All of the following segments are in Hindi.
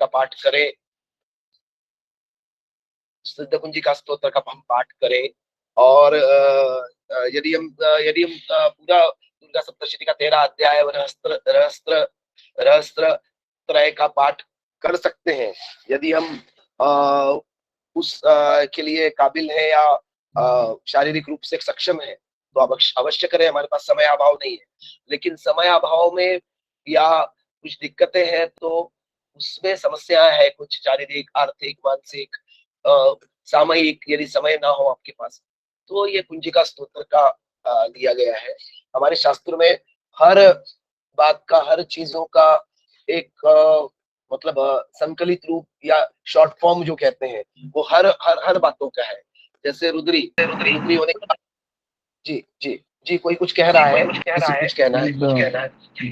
पाठ करें, सिद्ध कुंजिका स्तोत्र का हम पाठ करें, और यदि हम पूरा दुर्गा सप्तशती का 13 अध्याय रहस्त्र रहस्त्र रहस्त्र त्रय का पाठ कर सकते हैं, यदि हम उस के लिए काबिल है या शारीरिक रूप से सक्षम है, तो अवश्य करें। हमारे पास समय अभाव नहीं है, लेकिन समय अभाव में या कुछ दिक्कतें हैं तो उसमें समस्याएं है, कुछ शारीरिक, आर्थिक, मानसिक, सामयिक, यदि समय ना हो आपके पास, तो ये कुंजिका स्तोत्र का दिया गया है। हमारे शास्त्र में हर बात का, हर चीजों का एक मतलब संकलित रूप या शॉर्ट फॉर्म जो कहते हैं, वो हर हर हर बातों का है। जैसे रुद्री रुद्री होने का, जी जी जी, कोई कुछ कह रहा है, किसी कुछ कहना है।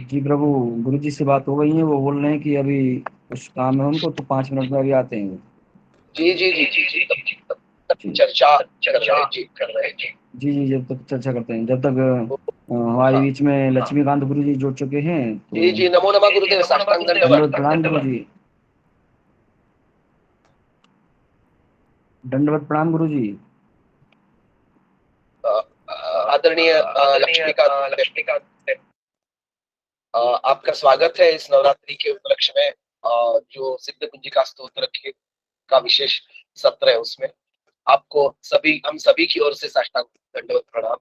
जी प्रभु, गुरु जी से बात हो गई है, वो बोल रहे हैं कि अभी कुछ काम है उनको, तो 5 मिनट में अभी आते हैं। जी जी जी जी जी, तब तक चर्चा कर रहे हैं जी। जी जी, जब तक चर्चा करते हैं, जब तक हमारे बीच में लक्ष्मीकांत गुरु जी जुड़ चुके हैं, तो जी जी, नमो नमः गुरुदेव, साष्टांग दंडवत दंडवत। प्रणाम गुरु जी, दंडवत प्रणाम गुरु जी। आदरणीय लक्ष्मीकांत, आपका स्वागत है इस नवरात्रि के उपलक्ष्य में, जो सिद्ध कुंजिका स्तोत्र का विशेष सत्र है, उसमें आपको सभी, हम सभी की ओर से साष्टांग दंडवत प्रणाम।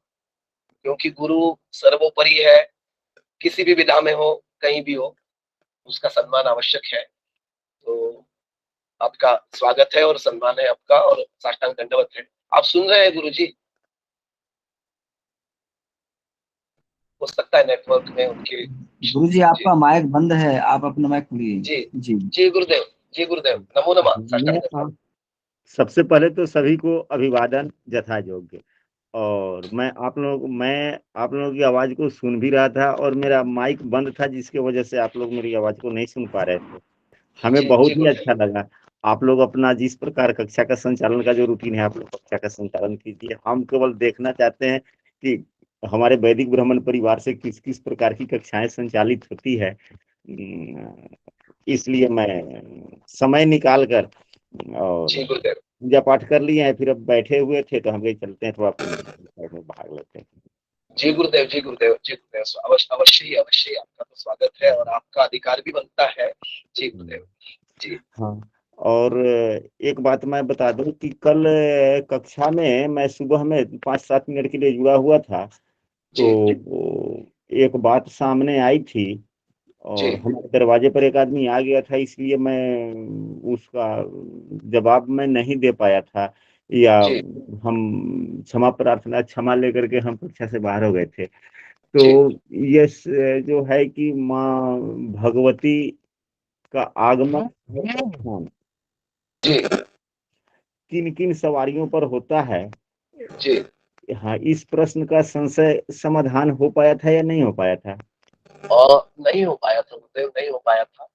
क्योंकि गुरु सर्वोपरि है, किसी भी विधा में हो, कहीं भी हो, उसका सम्मान आवश्यक है। तो आपका स्वागत है और सम्मान है आपका, और साष्टांग दंडवत है। आप सुन रहे हैं गुरु जी? हो सकता है नेटवर्क में उनके। गुरु जी आपका माइक बंद है, आप अपना माइक खोलिए। जी जी जी गुरुदेव, जी गुरुदेव, नमो नमः, साष्टांग दंडवत। सबसे पहले तो सभी को अभिवादन यथा योग्य। और मैं आप लोगों की आवाज को सुन भी रहा था, और मेरा माइक बंद था, जिसकी वजह से आप लोग मेरी आवाज को नहीं सुन पा रहे थे। हमें जी बहुत जी ही गुरुदेव, अच्छा लगा। आप लोग अपना जिस प्रकार कक्षा का संचालन का जो रूटीन है, आप लोग कक्षा का संचालन कीजिए। हम केवल देखना चाहते हैं कि हमारे वैदिक ब्राह्मण परिवार से किस किस प्रकार की कक्षाएं संचालित होती है। इसलिए मैं समय निकाल कर और जी गुरुदेव, पूजा पाठ कर लिए हैं, फिर अब बैठे हुए थे तो हम कहीं चलते हैं, थोड़ा में भाग लेते हैं। जी गुरुदेव, जी गुरुदेव, जी गुरुदेव, अवश्य ही आपका तो स्वागत है, और आपका अधिकार भी बनता है। जी गुरुदेव जी। हाँ, और एक बात मैं बता दूं कि कल कक्षा में मैं सुबह में 5-7 मिनट के लिए जुड़ा हुआ था, जी तो एक बात सामने आई थी, जी और हमारे दरवाजे पर एक आदमी आ गया था, इसलिए मैं उसका जवाब मैं नहीं दे पाया था, या जी हम क्षमा लेकर के हम कक्षा से बाहर हो गए थे। जी तो ये जो है कि माँ भगवती का आगमन जी किन किन सवारियों पर होता है, जी। हाँ, इस प्रश्न का संशय समाधान हो पाया था या नहीं हो पाया था? और नहीं हो पाया था गुरुदेव, नहीं हो पाया था,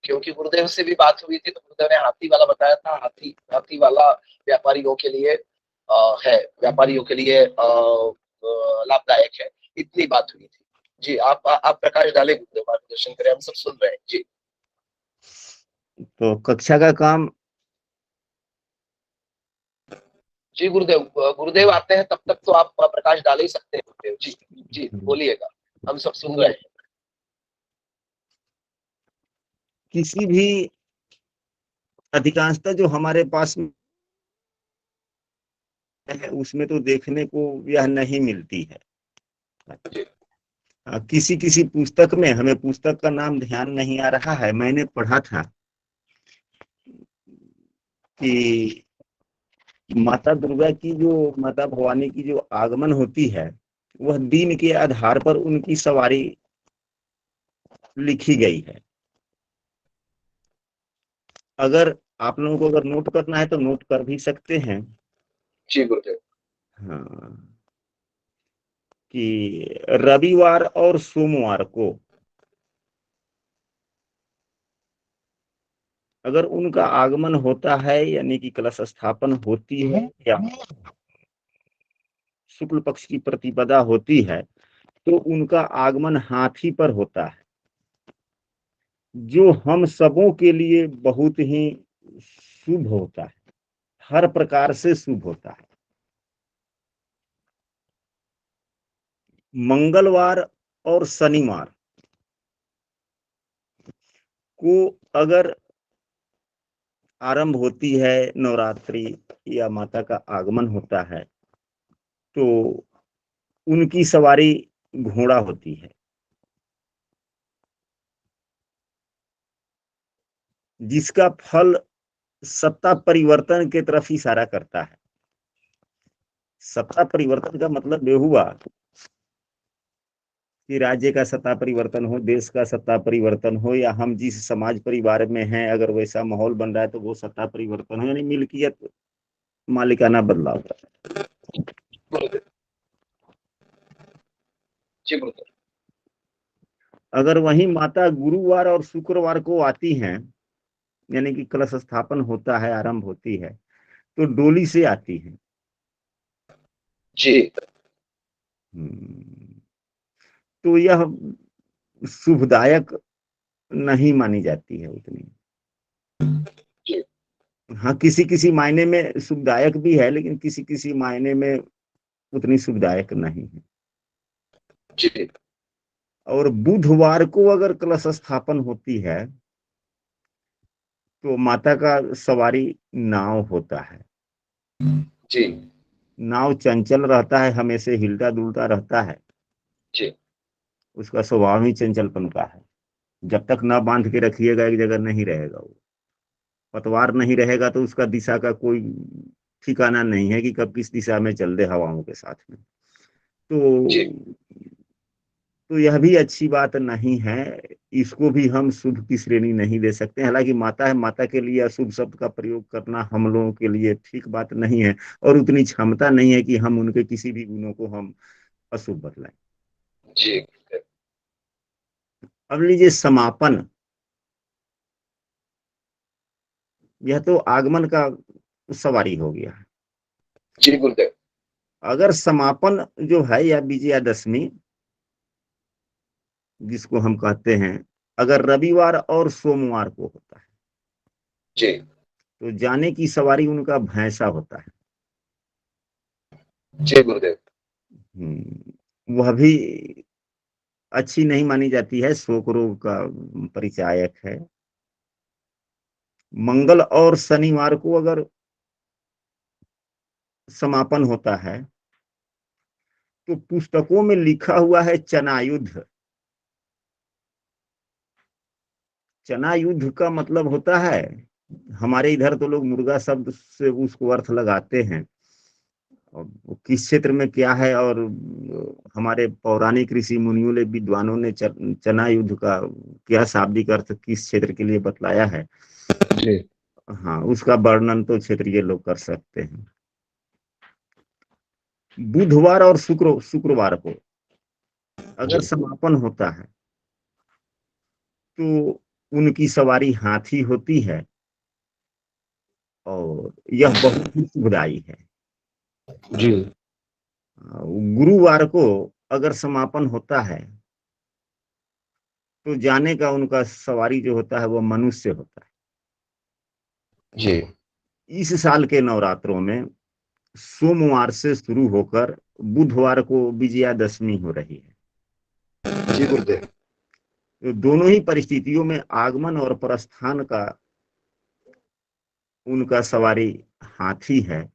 क्योंकि गुरुदेव से भी बात हुई थी, तो गुरुदेव ने हाथी वाला बताया था। हाथी वाला व्यापारियों के लिए है, व्यापारियों के लिए लाभदायक है, इतनी बात हुई थी। जी, आप प्रकाश डाले गुरुदेव, मार्गदर्शन करें, हम सब सुन रहे हैं जी। तो कक्षा का काम जी गुरुदेव, गुरुदेव आते हैं तब तक तो आप प्रकाश डाल ही सकते हैं गुरुदेव जी। जी बोलिएगा, हम सब सुन रहे हैं। किसी भी अधिकांशतः जो हमारे पास है, उसमें तो देखने को यह नहीं मिलती है। जी किसी किसी पुस्तक में, हमें पुस्तक का नाम ध्यान नहीं आ रहा है, मैंने पढ़ा था कि माता दुर्गा की जो, माता भवानी की जो आगमन होती है, वह दिन के आधार पर उनकी सवारी लिखी गई है। अगर आप लोगों को अगर नोट करना है तो नोट कर भी सकते हैं। जी गुरुदेव, हाँ, कि रविवार और सोमवार को अगर उनका आगमन होता है, यानी कि कलश स्थापन होती है, या शुक्ल पक्ष की प्रतिपदा होती है, तो उनका आगमन हाथी पर होता है। जो हम सबों के लिए बहुत ही शुभ होता है, हर प्रकार से शुभ होता है। मंगलवार और शनिवार को अगर आरंभ होती है नवरात्रि या माता का आगमन होता है, तो उनकी सवारी घोड़ा होती है, जिसका फल सत्ता परिवर्तन की तरफ इशारा करता है। सत्ता परिवर्तन का मतलब ये हुआ कि राज्य का सत्ता परिवर्तन हो, देश का सत्ता परिवर्तन हो, या हम जिस समाज परिवार में हैं अगर वैसा माहौल बन रहा है तो वो सत्ता परिवर्तन हो, यानी मिल्कियत मालिकाना बदलाव। गुरुदेव जी गुरुदेव। अगर वही माता गुरुवार और शुक्रवार को आती हैं, यानी कि कलश स्थापन होता है, आरंभ होती है, तो डोली से आती है। जी तो यह शुभदायक नहीं मानी जाती है उतनी। जी हाँ, किसी किसी मायने में शुभदायक भी है, लेकिन किसी किसी मायने में उतनी शुभदायक नहीं है। जी और बुधवार को अगर कलश स्थापन होती है तो माता का सवारी नाव होता है। जी नाव चंचल रहता है, हमेशा हिलता डुलता रहता है, जी उसका स्वभाव ही चंचलपन का है। जब तक न बांध के रखिएगा एक जगह नहीं रहेगा वो। पतवार नहीं रहेगा तो उसका दिशा का कोई ठिकाना नहीं है कि कब किस दिशा में चल दे हवाओं के साथ में। जी तो यह भी अच्छी बात नहीं है, इसको भी हम शुभ की श्रेणी नहीं दे सकते। हालांकि माता है, माता के लिए अशुभ शब्द का प्रयोग करना हम लोगों के लिए ठीक बात नहीं है, और उतनी क्षमता नहीं है कि हम उनके किसी भी गुणों को हम अशुभ बतलाएं। जी अब लीजिए समापन, यह तो आगमन का सवारी हो गया। जी गुरुदेव। अगर समापन जो है या विजयादशमी जिसको हम कहते हैं, अगर रविवार और सोमवार को होता है जी तो जाने की सवारी उनका भैंसा होता है। जी गुरुदेव। वह भी अच्छी नहीं मानी जाती है, शोक रोग का परिचायक है। मंगल और शनिवार को अगर समापन होता है तो पुस्तकों में लिखा हुआ है चनायुद्ध। चनायुद्ध का मतलब होता है, हमारे इधर तो लोग मुर्गा शब्द से उसको अर्थ लगाते हैं, और वो किस क्षेत्र में क्या है, और हमारे पौराणिक ऋषि मुनियों ने, विद्वानों ने चना युद्ध का क्या शाब्दिक अर्थ किस क्षेत्र के लिए बतलाया है, जी हाँ, उसका वर्णन तो क्षेत्रीय लोग कर सकते हैं। बुधवार और शुक्रवार को अगर समापन होता है तो उनकी सवारी हाथी होती है, और यह बहुत ही शुभदायी है। जी गुरुवार को अगर समापन होता है तो जाने का उनका सवारी जो होता है वह मनुष्य होता है। जी इस साल के नवरात्रों में सोमवार से शुरू होकर बुधवार को विजयादशमी हो रही है। जी गुरुदेव। तो दोनों ही परिस्थितियों में आगमन और प्रस्थान का उनका सवारी हाथी है,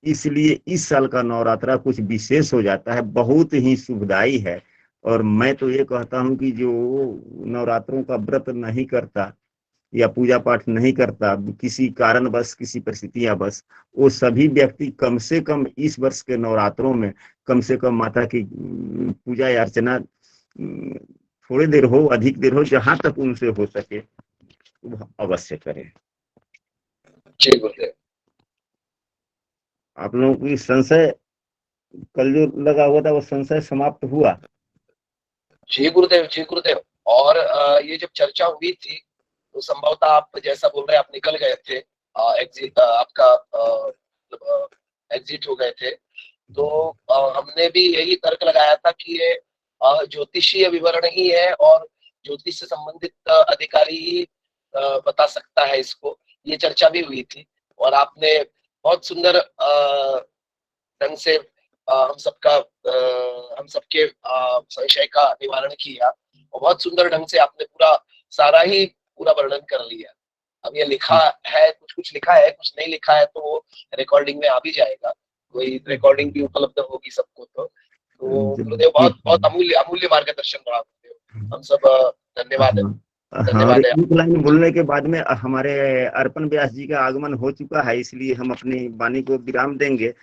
इसलिए इस साल का नवरात्रा कुछ विशेष हो जाता है, बहुत ही शुभदायी है। और मैं तो ये कहता हूँ कि जो नवरात्रों का व्रत नहीं करता या पूजा पाठ नहीं करता किसी कारणवश, किसी परिस्थितियां बस, वो सभी व्यक्ति कम से कम इस वर्ष के नवरात्रों में कम से कम माता की पूजा या अर्चना थोड़ी देर हो, अधिक देर हो, जहां तक उनसे हो सके वह अवश्य करें। जी गुरुदेव। आप लोगों की संशय कल जो लगा हुआ था वो संशय समाप्त हुआ? जी गुरुदेव। जी गुरुदेव। और ये जब चर्चा हुई थी तो संभवतः आप जैसा बोल रहे हैं, आप निकल गए थे, एग्जिट आपका एग्जिट हो गए थे, तो हमने भी यही तर्क लगाया था कि ये ज्योतिषीय विवरण ही है, और ज्योतिष से संबंधित अधिकारी ही बता सकता है इसको। ये चर्चा भी हुई थी और आपने बहुत सुंदर ढंग से हम सबके संशय का निवारण किया और बहुत सुंदर ढंग से आपने पूरा वर्णन कर लिया। अब ये लिखा है, कुछ लिखा है, कुछ नहीं लिखा है, तो वो रिकॉर्डिंग में आ भी जाएगा, कोई रिकॉर्डिंग भी उपलब्ध होगी सबको। तो गुरुदेव बहुत बहुत अमूल्य मार्गदर्शन रहा गुरुदेव, हम सब धन्यवाद हाँ, और एक लाइन बोलने के बाद में हमारे अर्पण व्यास जी का आगमन हो चुका है, इसलिए हम अपनी वाणी को विराम देंगे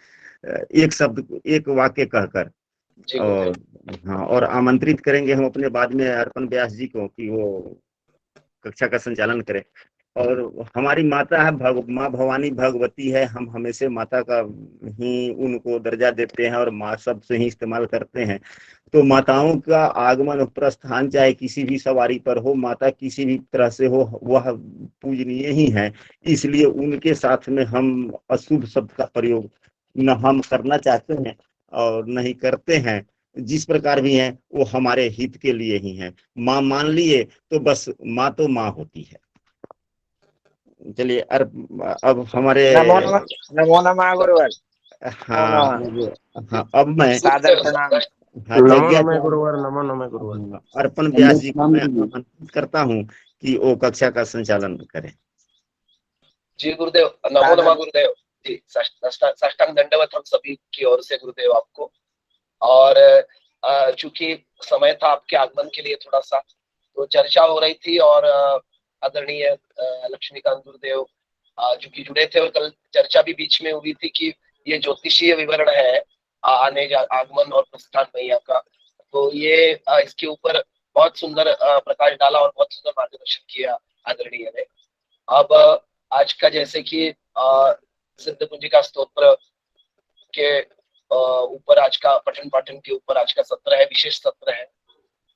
एक शब्द, एक वाक्य कहकर। और हाँ, और आमंत्रित करेंगे हम अपने बाद में अर्पण व्यास जी को कि वो कक्षा का संचालन करें। और हमारी माता है माँ भवानी भगवती है, हम हमेशा माता का ही उनको दर्जा देते हैं और माँ शब्द से ही इस्तेमाल करते हैं। तो माताओं का आगमन और प्रस्थान चाहे किसी भी सवारी पर हो, माता किसी भी तरह से हो, वह पूजनीय ही है। इसलिए उनके साथ में हम अशुभ शब्द का प्रयोग न हम करना चाहते हैं और नहीं करते हैं। जिस प्रकार भी हैं वो हमारे हित के लिए ही हैं। माँ मान लिए तो बस माँ तो माँ होती है। चलिए अब हमारे नमो नमः गुरुवर। हाँ हाँ, अब मैं सादर प्रणाम। अर्पण व्यास जी को मैं आमंत्रित करता हूँ कि वो कक्षा का संचालन करें। जी गुरुदेव, नमो नमः गुरुदेव जी, साष्टांग दंडवत हम सभी की ओर से गुरुदेव आपको। और चूंकि समय था आपके आगमन के लिए थोड़ा सा, तो चर्चा हो रही थी और आदरणीय लक्ष्मीकांत गुरुदेव चूंकि जुड़े थे और कल चर्चा भी बीच में हुई थी कि ये ज्योतिषीय विवरण है आगमन और प्रस्थान मैया का, तो ये इसके ऊपर बहुत सुंदर प्रकाश डाला और बहुत सुंदर मार्गदर्शन किया आदरणीय ने। अब आज का जैसे कि सिद्ध कुंजिका स्तोत्र के ऊपर आज का पठन पाठन के ऊपर आज का सत्र है, विशेष सत्र है।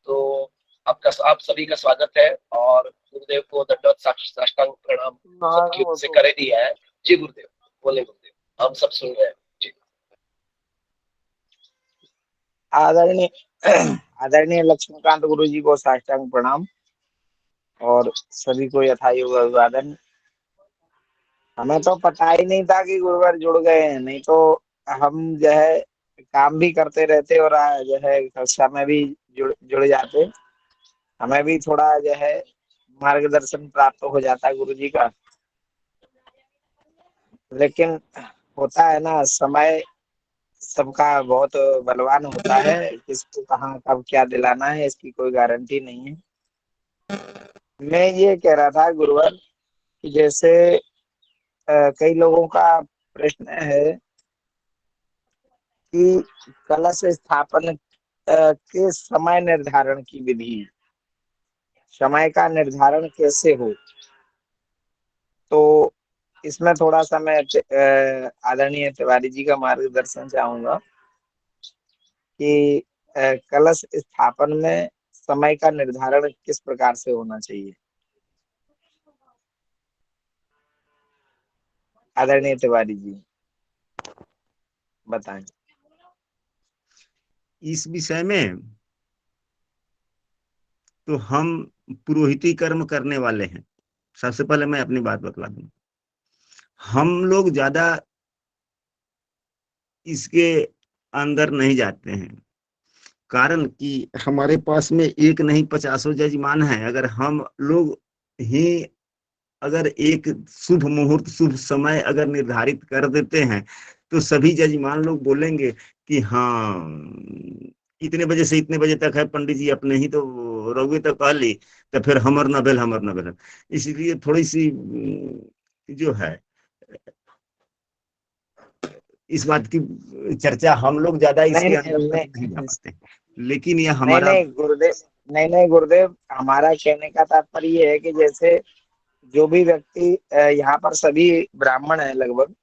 तो आप सभी का स्वागत है और गुरुदेव को दंडवत साष्टांग प्रणाम सबकी ओर से करे दिया है। जी गुरुदेव, बोले गुरुदेव, हम सब सुन रहे हैं जी। आदरणीय लक्ष्मीकांत गुरु जी को साष्टांग प्रणाम और सभी को यथायोग्य अभिवादन। हमें तो पता ही नहीं था कि गुरुवर जुड़ गए हैं, नहीं तो हम जो है काम भी करते रहते और जो है कक्षा में भी जुड़ जाते, हमें भी थोड़ा जो है मार्गदर्शन प्राप्त हो जाता है गुरु जी का। लेकिन होता है ना, समय सबका बहुत बलवान होता है, किसको कहाँ कब क्या दिलाना है इसकी कोई गारंटी नहीं है। मैं ये कह रहा था गुरुवर कि जैसे कई लोगों का प्रश्न है कि कलश स्थापन के समय निर्धारण की विधि, समय का निर्धारण कैसे हो, तो इसमें थोड़ा सा मैं आदरणीय तिवारी जी का मार्गदर्शन चाहूंगा कि कलश स्थापन में समय का निर्धारण किस प्रकार से होना चाहिए। आदरणीय तिवारी जी बताएं। इस विषय में तो हम पुरोहिती कर्म करने वाले हैं। सबसे पहले मैं अपनी बात बतला दूं, हम लोग ज्यादा इसके अंदर नहीं जाते हैं, कारण कि हमारे पास में एक नहीं 50 जजमान हैं। अगर हम लोग ही अगर एक शुभ मुहूर्त शुभ समय अगर निर्धारित कर देते हैं तो सभी जजमान लोग बोलेंगे कि हाँ इतने बजे से इतने बजे तक है, पंडित जी अपने ही तो रघुए तक कह ली, तो फिर हमर न भेल। इसलिए थोड़ी सी जो है इस बात की चर्चा हम लोग ज्यादा इसके अंदर नहीं जा पाते, लेकिन यह हमारा नहीं गुरुदेव, हमारा कहने का तात्पर्य ये है कि जैसे जो भी व्यक्ति यहाँ पर सभी ब्राह्मण हैं लगभग,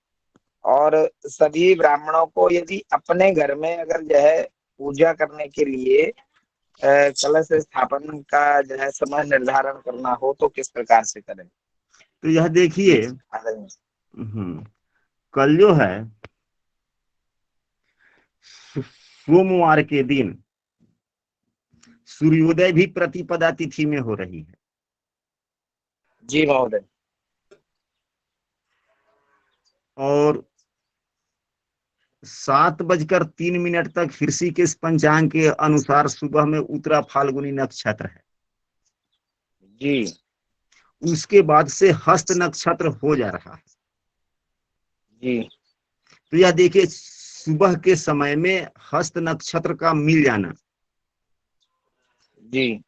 और सभी ब्राह्मणों को यदि अपने घर में अगर जो है पूजा करने के लिए कलश स्थापन का जो है समय निर्धारण करना हो तो किस प्रकार से करें। तो यह देखिए, कल जो है सोमवार के दिन सूर्योदय भी प्रतिपदा तिथि में हो रही है। जी महोदय। और 7:03 तक ऋषिकेश पंचांग के अनुसार सुबह में उत्तरा फाल्गुनी नक्षत्र है। जी उसके बाद से हस्त नक्षत्र हो जा रहा है। जी तो यह देखिए, सुबह के समय में हस्त नक्षत्र का मिल जाना जी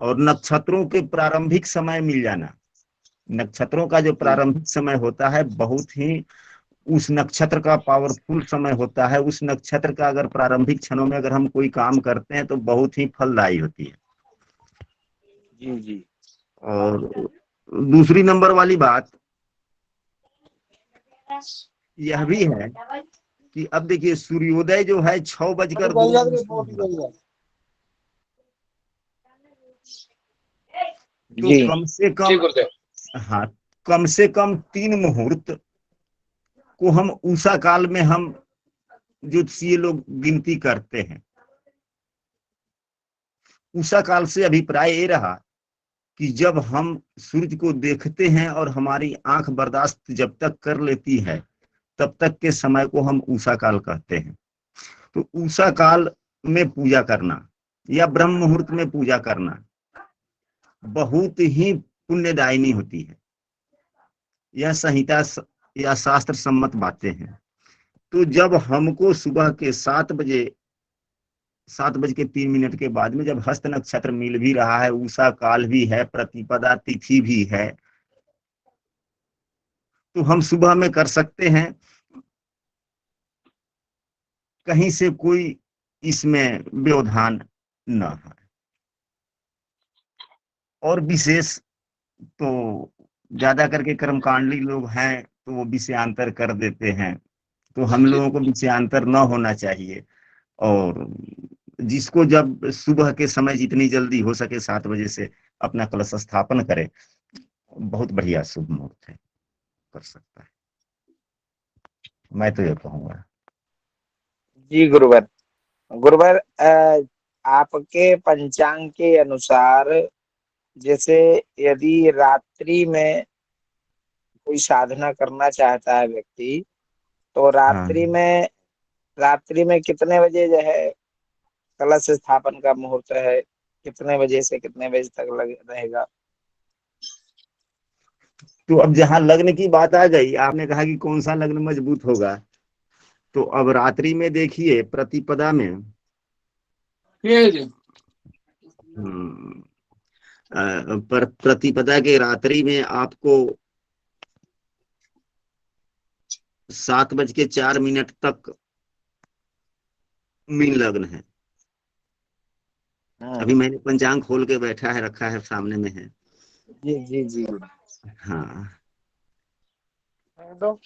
और नक्षत्रों के प्रारंभिक समय मिल जाना। नक्षत्रों का जो प्रारंभिक समय होता है बहुत ही उस नक्षत्र का पावरफुल समय होता है। उस नक्षत्र का अगर प्रारंभिक क्षणों में अगर हम कोई काम करते हैं तो बहुत ही फलदायी होती है। जी जी और दूसरी नंबर वाली बात यह भी है कि अब देखिए, सूर्योदय जो है 6:02 तो जी कम से जी कम, गुरुदेव। हाँ, कम से कम 3 मुहूर्त को हम उषा काल में हम ज्योतिषीय लोग गिनती करते हैं। उषा काल से अभिप्राय ये रहा कि जब हम सूर्य को देखते हैं और हमारी आंख बर्दाश्त जब तक कर लेती है तब तक के समय को हम उषा काल कहते हैं। तो उषा काल में पूजा करना या ब्रह्म मुहूर्त में पूजा करना बहुत ही पुण्यदायिनी होती है। यह संहिता या शास्त्र सम्मत बातें हैं। तो जब हमको सुबह के 7:03 के बाद में जब हस्त नक्षत्र मिल भी रहा है, उषा काल भी है, प्रतिपदा तिथि भी है, तो हम सुबह में कर सकते हैं। कहीं से कोई इसमें व्यवधान न है। और विशेष तो ज्यादा करके कर्मकांडी लोग हैं तो वो विषयांतर कर देते हैं, तो हम लोगों को विषयांतर न होना चाहिए। और जिसको जब सुबह के समय जितनी जल्दी हो सके 7 बजे से अपना कलश स्थापन करे, बहुत बढ़िया शुभ मुहूर्त है, कर सकता है। मैं तो ये कहूँगा। जी गुरुवर। गुरुवर, आपके पंचांग के अनुसार जैसे यदि रात्रि में कोई साधना करना चाहता है व्यक्ति, तो हाँ, रात्रि में कितने बजे जो है कलश स्थापन का मुहूर्त है? कितने बजे से कितने बजे तक लग रहेगा? तो अब जहाँ लग्न की बात आ गई, आपने कहा कि कौन सा लग्न मजबूत होगा, तो अब रात्रि में देखिए प्रतिपदा में हम्म, पर प्रतिपदा के रात्रि में आपको 7:04 तक मीन लग्न है। अभी मैंने पंचांग खोल के बैठा है, रखा है, सामने में है। जी जी जी। हाँ, तो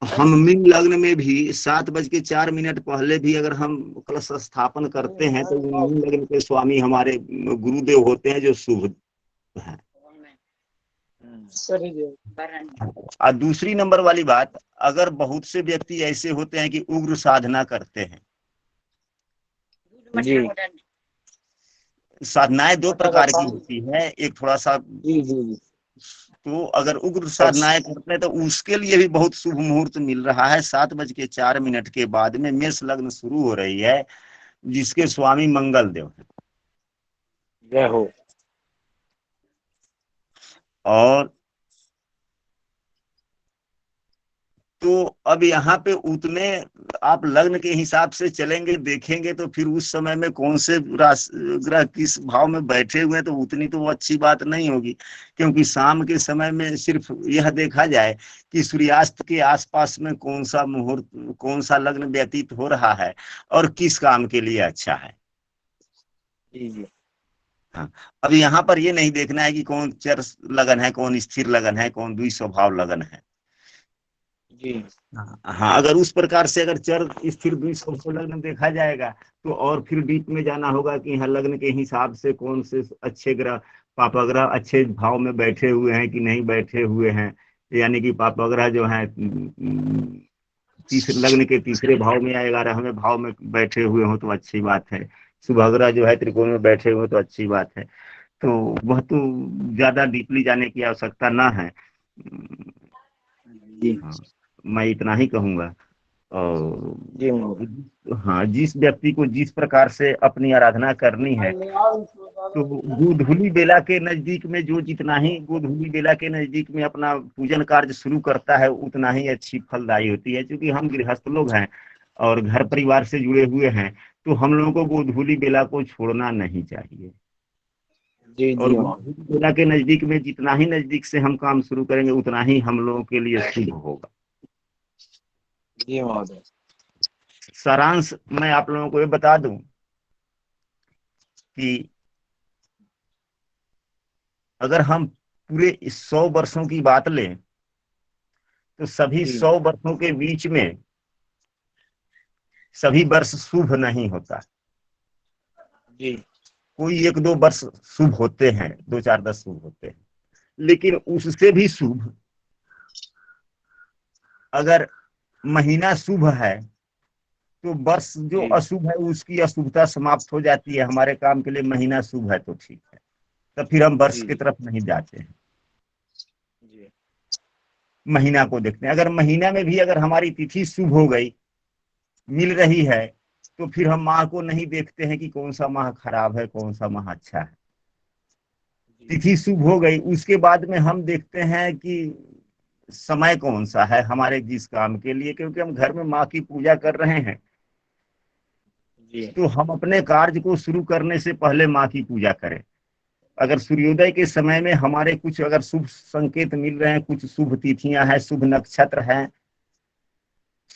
तो हम मीन लग्न में भी 7:04 पहले भी अगर हम कलश स्थापन करते हैं तो मीन लग्न के स्वामी हमारे गुरुदेव होते हैं जो शुभ है। और दूसरी नंबर वाली बात, अगर बहुत से व्यक्ति ऐसे होते हैं कि उग्र साधना करते हैं। जी साधनाएं 2 प्रकार की होती है, एक थोड़ा सा, जी जी। तो अगर उग्र साधनाएं करते हैं तो उसके लिए भी बहुत शुभ मुहूर्त मिल रहा है। 7:04 के बाद में मेष लग्न शुरू हो रही है, जिसके स्वामी मंगल देव है। जय हो। और तो अब यहाँ पे उतने आप लग्न के हिसाब से चलेंगे, देखेंगे तो फिर उस समय में कौन से ग्रह किस भाव में बैठे हुए हैं तो उतनी तो वो अच्छी बात नहीं होगी। क्योंकि शाम के समय में सिर्फ यह देखा जाए कि सूर्यास्त के आसपास में कौन सा मुहूर्त, कौन सा लग्न व्यतीत हो रहा है और किस काम के लिए अच्छा है। जी जी। हाँ, अब यहाँ पर ये नहीं देखना है कि कौन चर लगन है, कौन स्थिर लगन है, कौन द्विस्वभाव लगन है। जी हाँ, अगर उस प्रकार से अगर चर स्थिर द्विस्वभाव लग्न देखा जाएगा तो और फिर डीप में जाना होगा कि यहाँ लग्न के हिसाब से कौन से अच्छे ग्रह, पापग्रह अच्छे भाव में बैठे हुए हैं कि नहीं बैठे हुए हैं। यानी कि पापग्रह जो है तीसरे लग्न के तीसरे भाव में या 11वें भाव में बैठे हुए हो तो अच्छी बात है। सुभग्रह जो है त्रिकोण में बैठे हुए तो अच्छी बात है। तो वह तो ज्यादा डीपली जाने की आवश्यकता ना है। जी हाँ, मैं इतना ही कहूंगा। और जी महोदय। हाँ, जिस व्यक्ति को जिस प्रकार से अपनी आराधना करनी है, तो गोधूली बेला के नजदीक में जो जितना ही गोधूली बेला के नजदीक में अपना पूजन कार्य शुरू करता है उतना ही अच्छी फलदायी होती है। क्योंकि हम गृहस्थ लोग हैं और घर परिवार से जुड़े हुए हैं, तो हम लोगों को गोधूली बेला को छोड़ना नहीं चाहिए। जी और जी महोदय। गोधूली बेला के नजदीक में जितना ही नजदीक से हम काम शुरू करेंगे उतना ही हम लोगों के लिए शुभ होगा। जी महोदय। सारांश मैं आप लोगों को ये बता दूं कि अगर हम पूरे 100 वर्षों की बात लें तो सभी जी 100 वर्षों के बीच में सभी वर्ष शुभ नहीं होता। जी कोई 1-2 वर्ष शुभ होते हैं, 2-4-10 शुभ होते हैं, लेकिन उससे भी शुभ अगर महीना शुभ है तो वर्ष जो जी अशुभ है उसकी अशुभता समाप्त हो जाती है। हमारे काम के लिए महीना शुभ है तो ठीक है, तो फिर हम वर्ष जी की तरफ नहीं जाते हैं, जी महीना को देखते हैं। अगर महीना में भी अगर हमारी तिथि शुभ हो गई, मिल रही है, तो फिर हम माह को नहीं देखते हैं कि कौन सा माह खराब है कौन सा माह अच्छा है। जी तिथि शुभ हो गई, उसके बाद में हम देखते हैं कि समय कौन सा है हमारे जिस काम के लिए। क्योंकि हम घर में माँ की पूजा कर रहे हैं, जी तो हम अपने कार्य को शुरू करने से पहले माँ की पूजा करें। अगर सूर्योदय के समय में हमारे कुछ अगर शुभ संकेत मिल रहे हैं, कुछ शुभ तिथियां हैं, शुभ नक्षत्र हैं,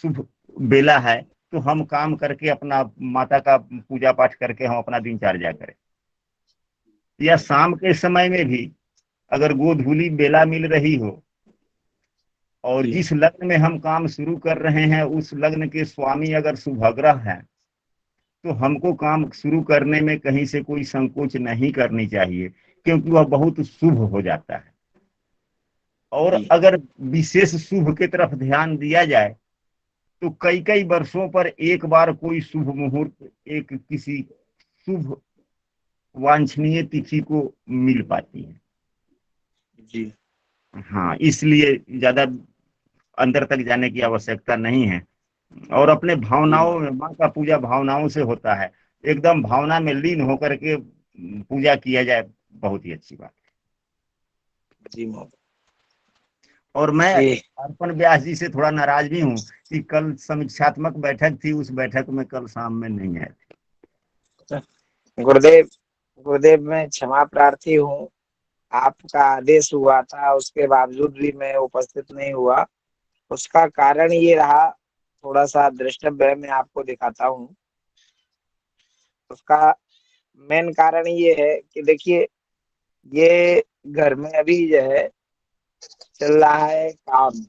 शुभ बेला है, तो हम काम करके अपना माता का पूजा पाठ करके हम अपना दिनचर्या करें। या शाम के समय में भी अगर गोधूली बेला मिल रही हो और जी जिस लग्न में हम काम शुरू कर रहे हैं उस लग्न के स्वामी अगर शुभग्रह है, तो हमको काम शुरू करने में कहीं से कोई संकोच नहीं करनी चाहिए, क्योंकि वह बहुत शुभ हो जाता है। और जी अगर विशेष शुभ के तरफ ध्यान दिया जाए तो कई कई वर्षों पर एक बार कोई शुभ मुहूर्त एक किसी शुभ वांछनीय तिथि को मिल पाती है। जी हाँ, इसलिए ज्यादा अंदर तक जाने की आवश्यकता नहीं है। और अपने जी भावनाओं में, माँ का पूजा भावनाओं से होता है, एकदम भावना में लीन होकर के पूजा किया जाए, बहुत ही अच्छी बात। जी महोदय। और मैं जी अर्पण व्यास जी से थोड़ा नाराज भी हूँ कि कल समीक्षात्मक बैठक थी, उस बैठक में कल शाम में नहीं आए थे। गुरुदेव, गुरुदेव मैं क्षमा प्रार्थी हूँ। आपका आदेश हुआ था, उसके बावजूद भी मैं उपस्थित नहीं हुआ। उसका कारण ये रहा, थोड़ा सा द्रष्टव्य मैं आपको दिखाता हूँ। उसका मेन कारण ये है कि देखिए, ये घर में अभी जो है चल रहा है काम।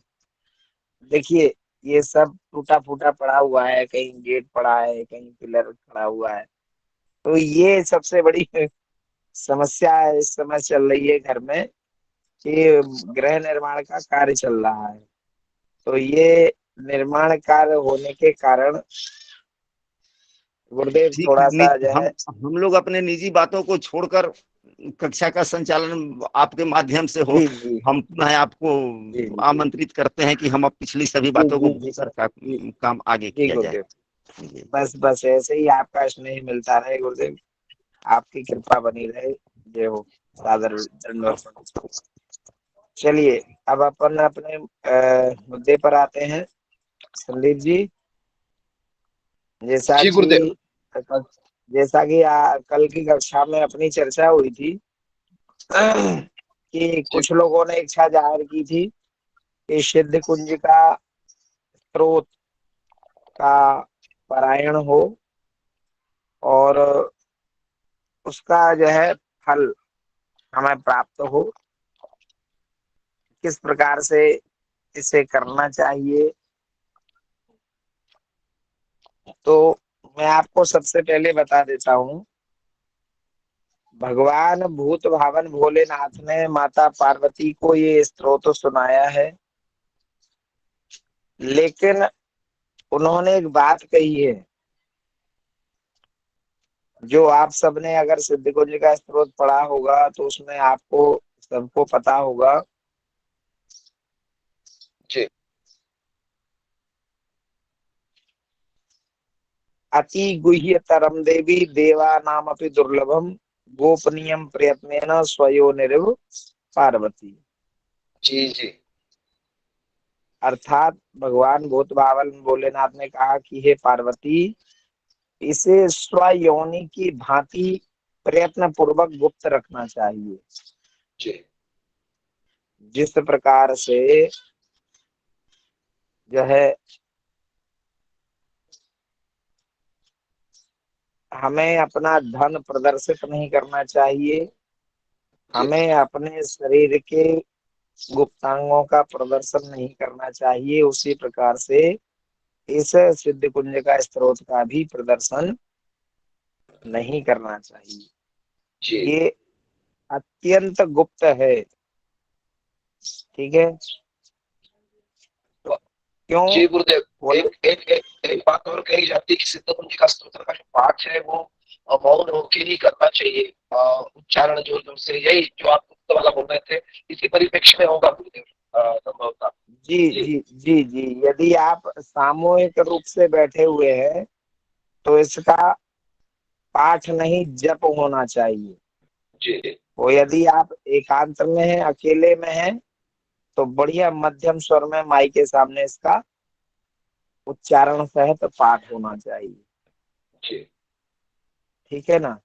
देखिए, ये सब टूटा फूटा पड़ा हुआ है, कहीं गेट पड़ा है, कहीं पिलर खड़ा हुआ है। तो ये सबसे बड़ी समस्या इस समय चल रही है घर में कि गृह निर्माण का कार्य चल रहा है। तो ये निर्माण कार्य होने के कारण गुरुदेव ठीक है, थोड़ा सा जो है। हम लोग अपने निजी बातों को छोड़कर कक्षा का संचालन आपके माध्यम से हो। जी जी हम पुनः आपको जी आमंत्रित करते हैं कि हम अब पिछली सभी जी बातों को जी जी भूलकर का जी काम आगे जी किया जाए। गुरुदेव। जी। बस बस ऐसे ही आपका स्नेह मिलता रहे गुरुदेव। आपकी कृपा बनी रहे। जय हो। सादर दंडवत प्रणाम। चलिए, अब अपन अपने मुद्दे पर आते हैं। संदीप जी, जैसा जी कि गुरुदेव। कल की कक्षा में अपनी चर्चा हुई थी कि जी कुछ लोगों ने इच्छा जाहिर की थी कि सिद्ध कुंज का स्रोत का पारायण हो और उसका जो है फल हमें प्राप्त हो। किस प्रकार से इसे करना चाहिए, तो मैं आपको सबसे पहले बता देता हूँ। भगवान भूत भावन भोलेनाथ ने माता पार्वती को ये स्तोत्र सुनाया है, लेकिन उन्होंने एक बात कही है जो आप सबने अगर सिद्ध कुंज का स्त्रोत पढ़ा होगा तो उसमें आपको सबको पता होगा। जी अति गुह्य तरम देवी देवा नाम अपि दुर्लभम गोपनीयम प्रयत्नेन स्वयोनिरिव पार्वती। जी जी अर्थात भगवान भूत भावन भोलेनाथ ने कहा कि हे पार्वती, इसे स्वयोनि की भांति प्रयत्न पूर्वक गुप्त रखना चाहिए। जी जिस प्रकार से जो है हमें अपना धन प्रदर्शित नहीं करना चाहिए, जी हमें अपने शरीर के गुप्तांगों का प्रदर्शन नहीं करना चाहिए, उसी प्रकार से इस सिद्ध कुंज का स्त्रोत का भी प्रदर्शन नहीं करना चाहिए। जी ये अत्यंत गुप्त है। ठीक है। तो क्यों जी गुरुदेव, बोले? एक बात और कही जाती है कि सिद्ध कुंज का स्तोत्र का जो पाठ है वो मौन होकर ही करना चाहिए। उच्चारण जोर जोर से, यही जो आप गुप्त वाला बोल रहे थे, इसी परिप्रेक्ष्य में होगा गुरुदेव संभवतः। जी जी जी जी जी, यदि आप सामूहिक रूप से बैठे हुए हैं तो इसका पाठ नहीं जप होना चाहिए। जी वो यदि आप एकांत में हैं, अकेले में हैं, तो बढ़िया मध्यम स्वर में माई के सामने इसका उच्चारण सहित पाठ होना चाहिए। जी ठीक है ना।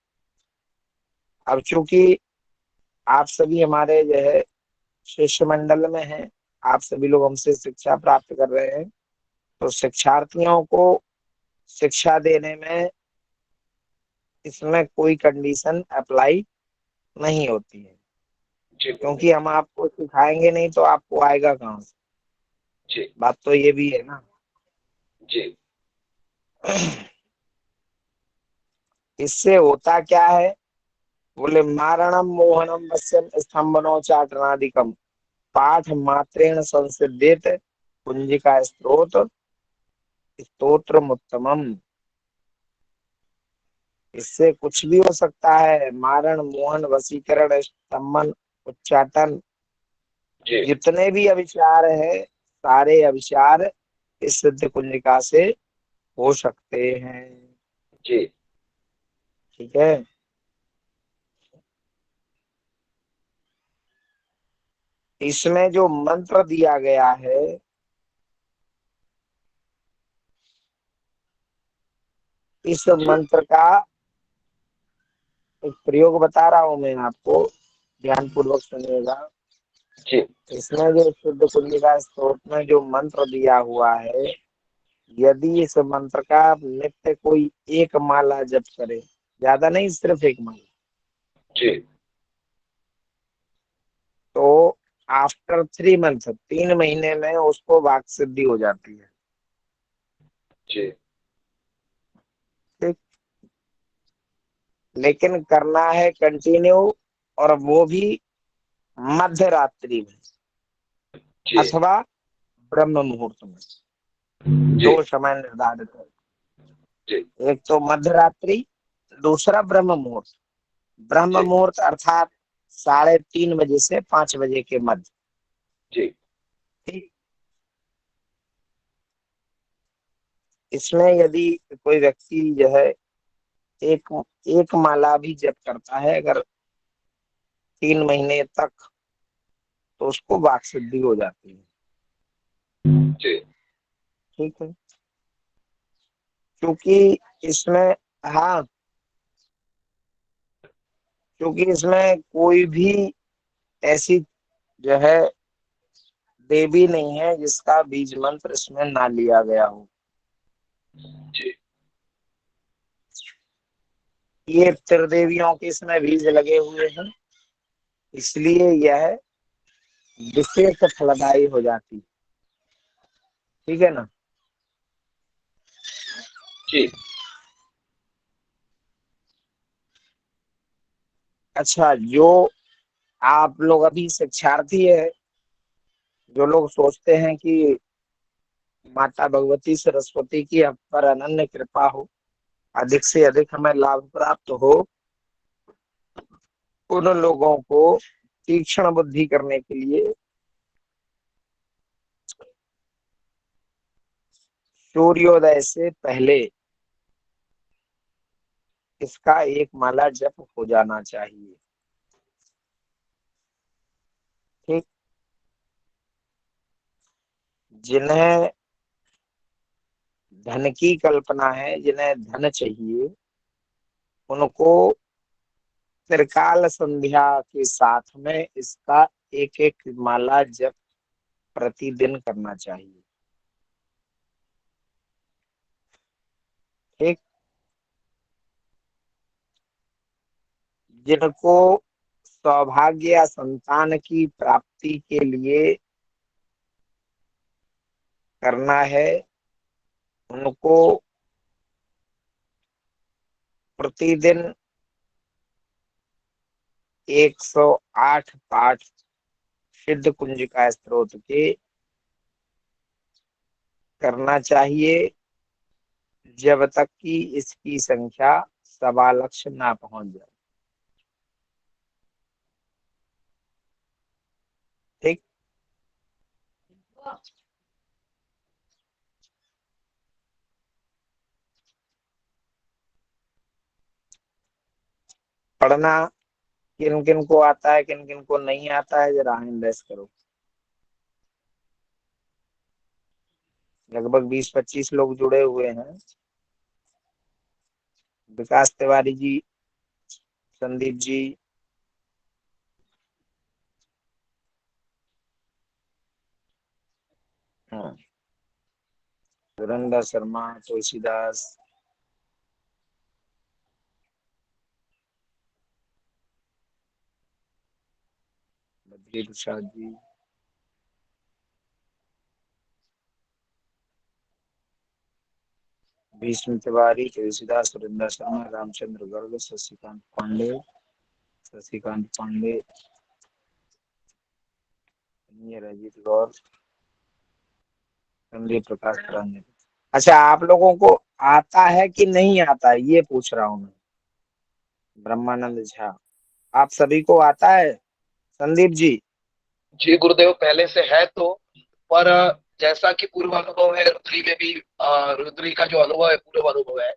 अब चूंकि आप सभी हमारे जो है शिष्य मंडल में हैं, आप सभी लोग हमसे शिक्षा प्राप्त कर रहे हैं, तो शिक्षार्थियों को शिक्षा देने में इसमें कोई कंडीशन अप्लाई नहीं होती है, जी क्योंकि हम आपको सिखाएंगे नहीं तो आपको आएगा कहाँ से। जी बात तो ये भी है ना। जी इससे होता क्या है? बोले मारणम मोहनम वश्यम स्तंभनो चाटनादिकम पाठ मात्रेण संसिद्धित कुंजिका स्त्रोत स्तोत्र उत्तमम। इससे कुछ भी हो सकता है, मारण मोहन वशीकरण स्तंभन उच्चाटन, जी जितने भी अभिचार है सारे अभिचार इस सिद्ध कुंजिका से हो सकते हैं। जी ठीक है। इसमें जो मंत्र दिया गया है, इस जी मंत्र का एक प्रयोग बता रहा हूं मैं आपको, ध्यान पूर्वक सुनिएगा। जी इसमें जो शुद्ध कुंजिका स्त्रोत में जो मंत्र दिया हुआ है, यदि इस मंत्र का नित्य कोई एक माला जप करे, ज्यादा नहीं, सिर्फ एक माला, जी तो आफ्टर 3 मंथ 3 महीने में उसको वाक सिद्धि हो जाती है। जी ठीक। लेकिन करना है कंटिन्यू, और वो भी मध्य रात्रि में जी अथवा ब्रह्म मुहूर्त में। जी दो समय निर्धारित है, जी एक तो मध्य रात्रि, दूसरा ब्रह्म मुहूर्त। ब्रह्म जी मुहूर्त अर्थात 3:30 बजे से 5 बजे के मध्य। जी ठीक। इसमें यदि कोई व्यक्ति जो है एक एक माला भी जप करता है अगर 3 महीने तक, तो उसको वाक सिद्धि हो जाती है। जी ठीक है। क्योंकि इसमें, हाँ, क्योंकि इसमें कोई भी ऐसी जो है देवी नहीं है जिसका बीज मंत्र इसमें ना लिया गया हो। जी ये त्रिदेवियों के इसमें बीज लगे हुए हैं, इसलिए यह विशेष फलदायी हो जाती है। ठीक है ना। जी अच्छा, जो आप लोग अभी शिक्षार्थी है, जो लोग सोचते हैं कि माता भगवती सरस्वती की हम पर अनन्य कृपा हो, अधिक से अधिक हमें लाभ प्राप्त हो, उन लोगों को तीक्ष्ण बुद्धि करने के लिए सूर्योदय से पहले इसका एक माला जप हो जाना चाहिए। ठीक। जिन्हें धन की कल्पना है, जिन्हें धन चाहिए, उनको त्रिकाल संध्या के साथ में इसका एक एक माला जप प्रतिदिन करना चाहिए। ठीक। जिनको सौभाग्य या संतान की प्राप्ति के लिए करना है, उनको प्रतिदिन 108 पाठ सिद्ध कुंजिका स्तोत्र के करना चाहिए, जब तक कि इसकी संख्या 1.25 लाख ना पहुंच जाए। ठीक। पढ़ना किन किन को आता है, किन किन को नहीं आता है, जरा हैंड रेस करो। लगभग 20-25 लोग जुड़े हुए हैं। विकास तिवारी जी, संदीप जी, सुरेंद्र शर्मा, तुलसीदास, बद्री प्रसाद जी, भीष्म तिवारी, तुलसीदास, सुरेंद्र शर्मा, रामचंद्र गर्ग, शशिकांत पांडे, अजीत गौर, संदीप प्रकाश रंजन। अच्छा, आप लोगों को आता है कि नहीं आता है, ये पूछ रहा हूँ मैं। ब्रह्मानंद झा, आप सभी को आता है? संदीप जी? जी गुरुदेव, पहले से है तो, पर जैसा कि पूर्व अनुभव है रुद्री में भी, रुद्री का जो अनुभव है, पूर्व अनुभव है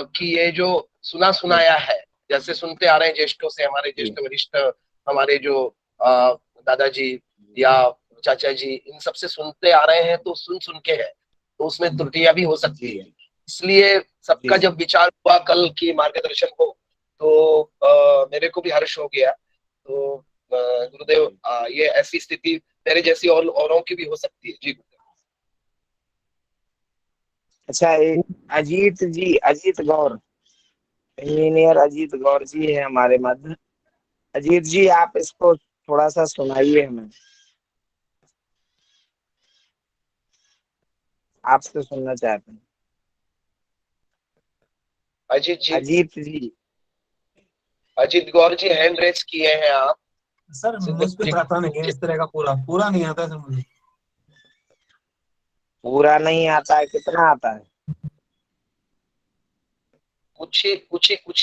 कि ये जो सुना सुनाया है, जैसे सुनते आ रहे हैं ज्येष्ठों से, हमारे ज्येष्ठ वरिष्ठ, हमारे जो दादाजी या चाचा जी, इन सबसे सुनते आ रहे हैं, तो सुन सुन के है, तो उसमें त्रुटियां भी हो सकती है। इसलिए सबका जब विचार हुआ कल की मार्गदर्शन को, तो मेरे को भी हर्ष हो गया। तो गुरुदेव, ये ऐसी स्थिति मेरे जैसी और औरों की भी हो सकती है। जी गुरुदेव। अच्छा, अजीत जी, अजीत गौर, इंजीनियर अजीत गौर जी है हमारे मध्य। अजीत जी, आप इसको थोड़ा सा सुनाइए हमें, आपसे सुनना चाहते हैं। अजीत जी, अजीत जी, अजीत गौर जी, हैंड रेस किए हैं आप। सर मुझ पे आता नहीं है इस तरह का, पूरा पूरा नहीं आता सर मुझे। पूरा नहीं आता है? कितना आता है? कुछ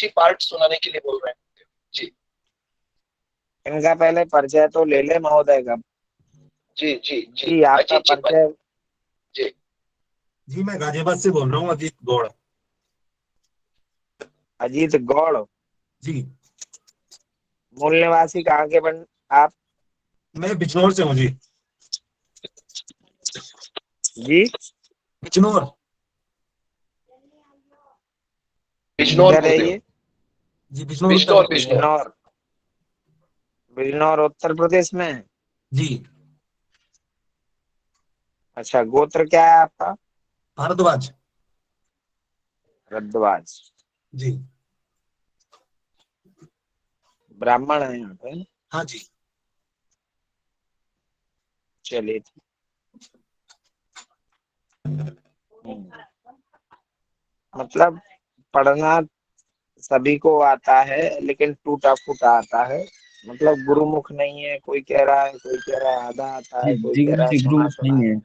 ही पार्ट सुनाने के लिए बोल रहे हैं। जी इनका पहले परिचय तो ले ले महोदय का। जी जी जी। जी, आपका अजीत जी, परिचय। जी जी मैं गाजियाबाद से बोल रहा हूँ, अजीत गौड़। अजीत गौड़, जी मूल निवासी कहाँ के बन आप? मैं बिजनौर से हूँ जी। जी, बिजनौर। बिजनौर किधर है गुरुदेव। ये? जी बिजनौर उत्तर बिजनौर प्रदेश में। बिजनौर। बिजनौर, बिजनौर उत्तर प्रदेश में है। जी अच्छा, गोत्र क्या है आपका? भारद्वाज। भरद्वाज। जी ब्राह्मण है यहाँ पे? हाँ जी। चलिए ठीक। मतलब पढ़ना सभी को आता है, लेकिन टूटा फूटा आता है। मतलब गुरुमुख नहीं है, कोई कह रहा है, कोई कह रहा है आधा आता है, कोई जी कह गुरु रहा है जी, गुरु सुना मुख सुना नहीं है। है।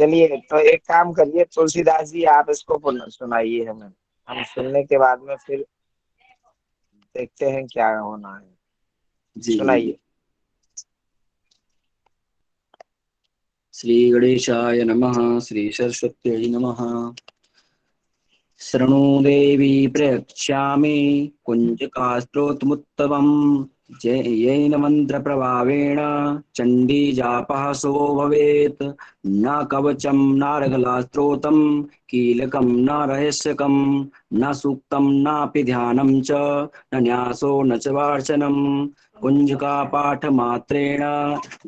चलिए तो एक काम करिए तुलसीदास जी, आप इसको पुनः सुनाइए हमें, हम सुनने के बाद में फिर देखते हैं क्या होना है। जी सुनाइए। श्री गणेशाय नमः। श्री सरस्वत्यै नमः। शरणो देवी प्रयच्छामि कुञ्जकास्त्रोतमुत्तमम् येन मन्त्रप्रभावेण चण्डी जापः सो भवेत्। न कवचं नार्गलास्त्रोतं कीलकं न रहस्यकं न सूक्तं नापि ध्यानं च न न्यासो न च वार्चनं। कुञ्जकापाठमात्रेण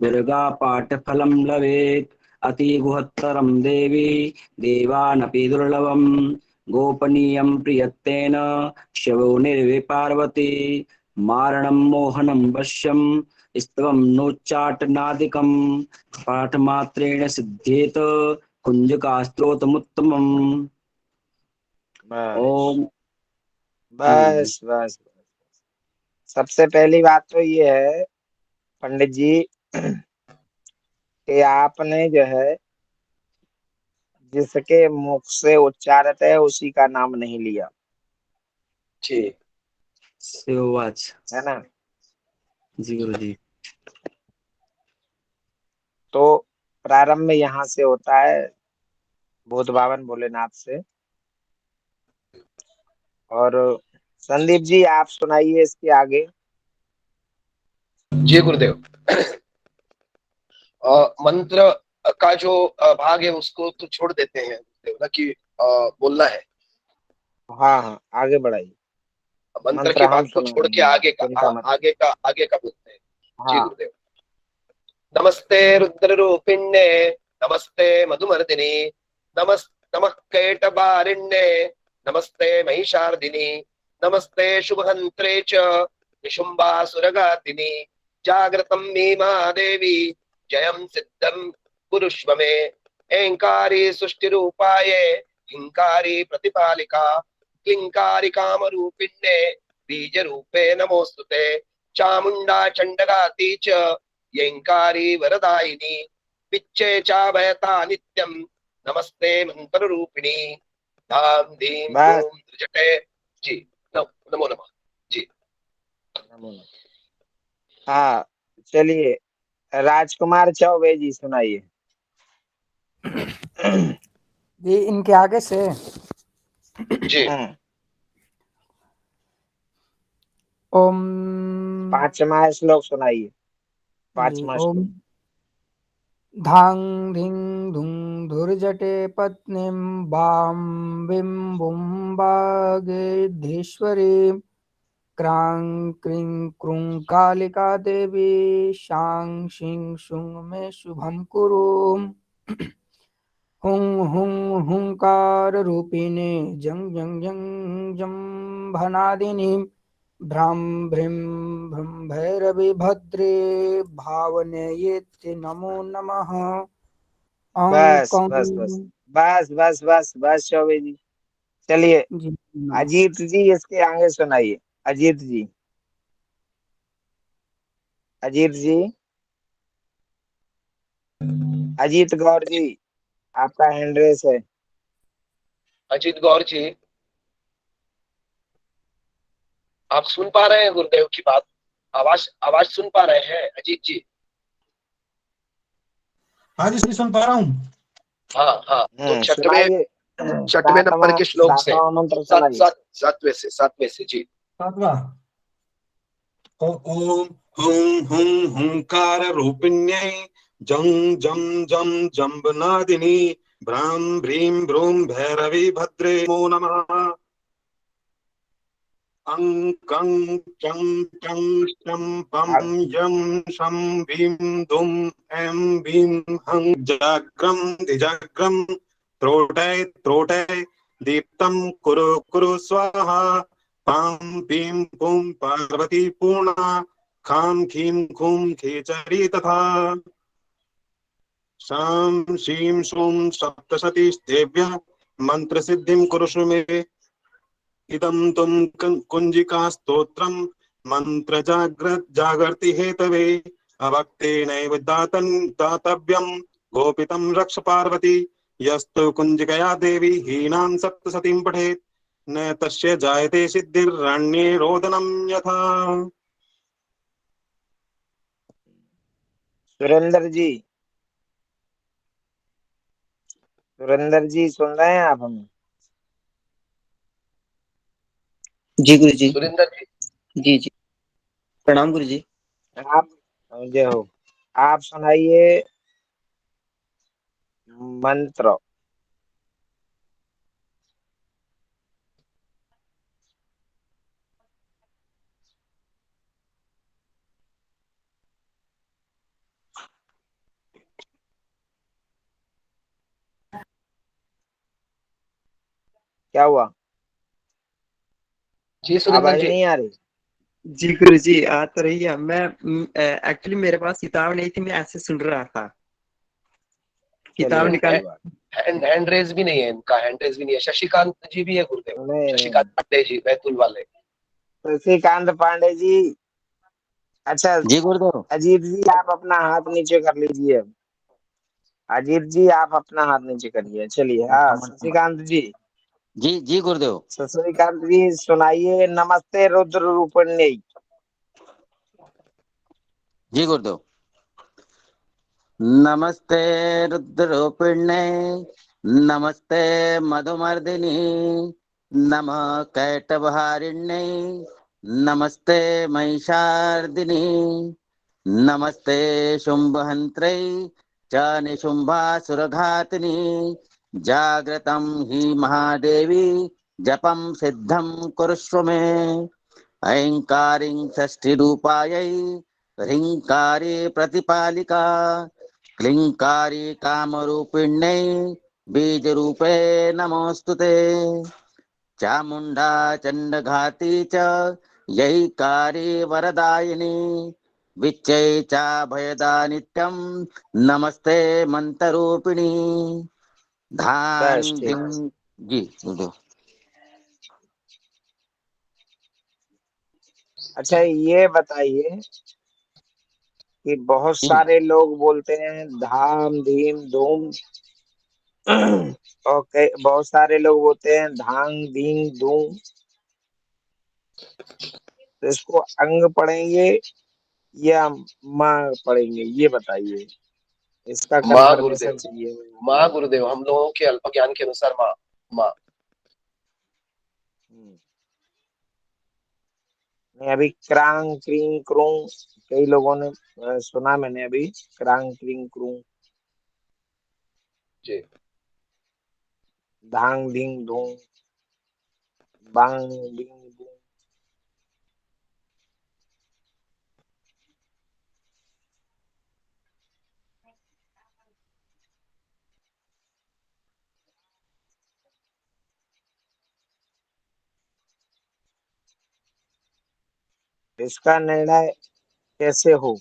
दुर्गापाठफलं लभेत्। अतिगुहत्तरं देवी देवानपि दुर्लभम्। गोपनीयं प्रियत्वेन शिवो निर्विपार्वती। मारणं मोहनं वश्यं स्तवं नोच्चाटनादिकं पाठमात्रेण सिद्ध्येत कुञ्जकास्त्रोतमुत्तमम्। बस ओम। बस बस। सबसे पहली बात तो ये है पंडित जी कि आपने जो है जिसके मुख से उच्चारित है उसी का नाम नहीं लिया, जी शिववाच। है ना। जी गुरु जी। तो प्रारंभ यहाँ से होता है भूत भावन भोलेनाथ से। और संदीप जी आप सुनाइए इसके आगे। जी गुरुदेव। मंत्र का जो भाग है उसको तो छोड़ देते हैं गुरुदेव ना कि बोलना है। हाँ हाँ आगे बढ़ाइए। मंत्र मंत्र की हम बात को छोड़ के सुनेंगे, चिंता मत। आगे का बोलते हैं। जी हाँ गुरुदेव। नमस्ते रुद्र रूपिण्ये नमस्ते मधुमर्दिनी नमः कैटभारिण्ये नमस्ते महिषार्दिनी नमस्ते शुभहन्त्रे च निशुम्भासुरघातिनी जागृतं मीमा देवी जयं सिद्धं कुरुष्व मे। ऐङ्कारी सृष्टिरूपाये हिंकारी प्रतिपालिका क्लिंकारी कामरूपिण्ये बीजरूपे नमोस्तुते। चामुंडा चंडगाती च यंकारी वरदायिनी पिच्चे चाभयता नित्यं नमस्ते मंत्र रूपिणी धाम धीम बस। धूम त्रिजटे। जी नमो नमः। जी हाँ चलिए राजकुमार चौबे जी सुनाइए। ये इनके आगे से जी ओम। पांचवा श्लोक सुनाइए। जी पांचवा ओम श्लोक। धांग धिंग धुंग धुर्जटे पत्नीम बाम बिम बुम बागेधीश्वरी क्रां क्रीं क्रूं कालिका देवी शां शिं शुं मे शुभं कुरु। हुं हुं हुंकार रूपिणे जं जं जं जं भनादिनी भ्रां भ्रीं भ्रं भैरवी भद्रे भावने येत्ति नमो नमः। बस अंकं। बस बस बस बस बस बस चौबे जी। चलिए जी अजीत जी इसके आगे सुनाइए। अजीत जी। अजीत जी। अजीत गौर जी आपका हैंड रेस है। अजीत गौर जी आप सुन पा रहे हैं गुरुदेव की बात? आवाज आवाज सुन पा रहे हैं अजीत जी? हाँ जी सुन पा रहा हूँ। हाँ हाँ तो सुनाइए। छठवें नंबर के श्लोक से सातवां मंत्र सुनाइए। सातवें से जी। सातवां। ओम हुं हुं हुंकार रूपिण्यै जं जं जं जंबनादिनी भ्रां भ्रीं भ्रूं भैरवी भद्रे नमो नमः। अं कं चं टं चं पं यं शं भीं दुं ऐं भीं हं जाग्रं दिजाग्रं त्रोटय त्रोटय दीप्तं कुरु कुरु स्वाहा। पां पीं पुं पार्वती पूर्णा खां खीं खूं खेचरी तथा। शां शीं शूं सप्तशती देव्यः मंत्र सिद्धिं कुरुषु मे। इदं तुम कुंजिका स्तोत्रम मंत्र जागृति हेतवे अभक्तेनैव दातव्यम गोपितं रक्ष पार्वती यस्तु कुञ्जिकया देवी हीनां सप्तशतीं पठेत् न तस्य जायते सिद्धिर्रण्ये रोदनं यथा। सुरेंद्र जी सुन रहे हैं आप हमें? जी गुरु जी। सुरेंद्र जी, जी जी प्रणाम गुरु जी। आप जय हो। आप सुनाइए मंत्र। क्या हुआ? जी सुरेंद्र आवाज जी। नहीं आ रही? जी गुरु जी आ तो रही है। मैं एक्चुअली मेरे पास किताब नहीं थी, मैं ऐसे सुन रहा था। किताब चलिए निकाल। कोई बात हैंड रेज भी नहीं है इनका, हैंड रेज भी नहीं है। शशिकांत जी भी है गुरुदेव, नहीं। शशिकांत पांडे जी बैतूल वाले। शशिकांत पांडे जी, अच्छा जी गुरुदेव। अजीत जी आप अपना हाथ नीचे कर लीजिए। अजीत जी आप अपना हाथ नीचे करिए। चलिए हाँ शशिकांत जी। जी जी गुरुदेव। शशिकांत जी सुनाइए नमस्ते रुद्र रूपण्य। जी गुरुदेव। नमस्ते रुद्ररूपिणे नमस्ते मधुमर्दिनी नमः कैटभारिण्ये नमस्ते महिषार्दिनी नमस्ते शुंभहन्त्रै च निशुंभासुरघातिनी जाग्रतं हि महादेवी जपं सिद्धं कुरुष्व मे ऐङ्कारीं षष्ठीरूपायै ह्रीङ्कारे प्रतिपालिका क्लीङ्कारे कामरूपिण्यै बीजरूपे नमोऽस्तु ते चामुण्डा चण्डघाती च यैकारे वरदायिनी विच्चै चाभयदा नित्यं नमस्ते मंत्ररूपिणी धान बस ठीक। दिन। जी गुरुदेव। अच्छा ये बताइए कि बहुत जी सारे लोग बोलते हैं धाम धीम धूम और बहुत सारे लोग बोलते हैं धांग धींग धूम। तो इसको अंग पढ़ेंगे या माँ पढ़ेंगे ये बताइए। इसका माँ गुरुदेव, कंफर्मेशन चाहिए मुझे। माँ गुरुदेव, हम लोगों के अल्प ज्ञान के अनुसार माँ। माँ। हम्म। नहीं अभी क्रांग क्रीं क्रूं कई लोगों ने सुना मैंने अभी क्रांग क्रीं क्रूं जी धांग धींग धूम बांग डिंग डूं। इसका निर्णय कैसे हो?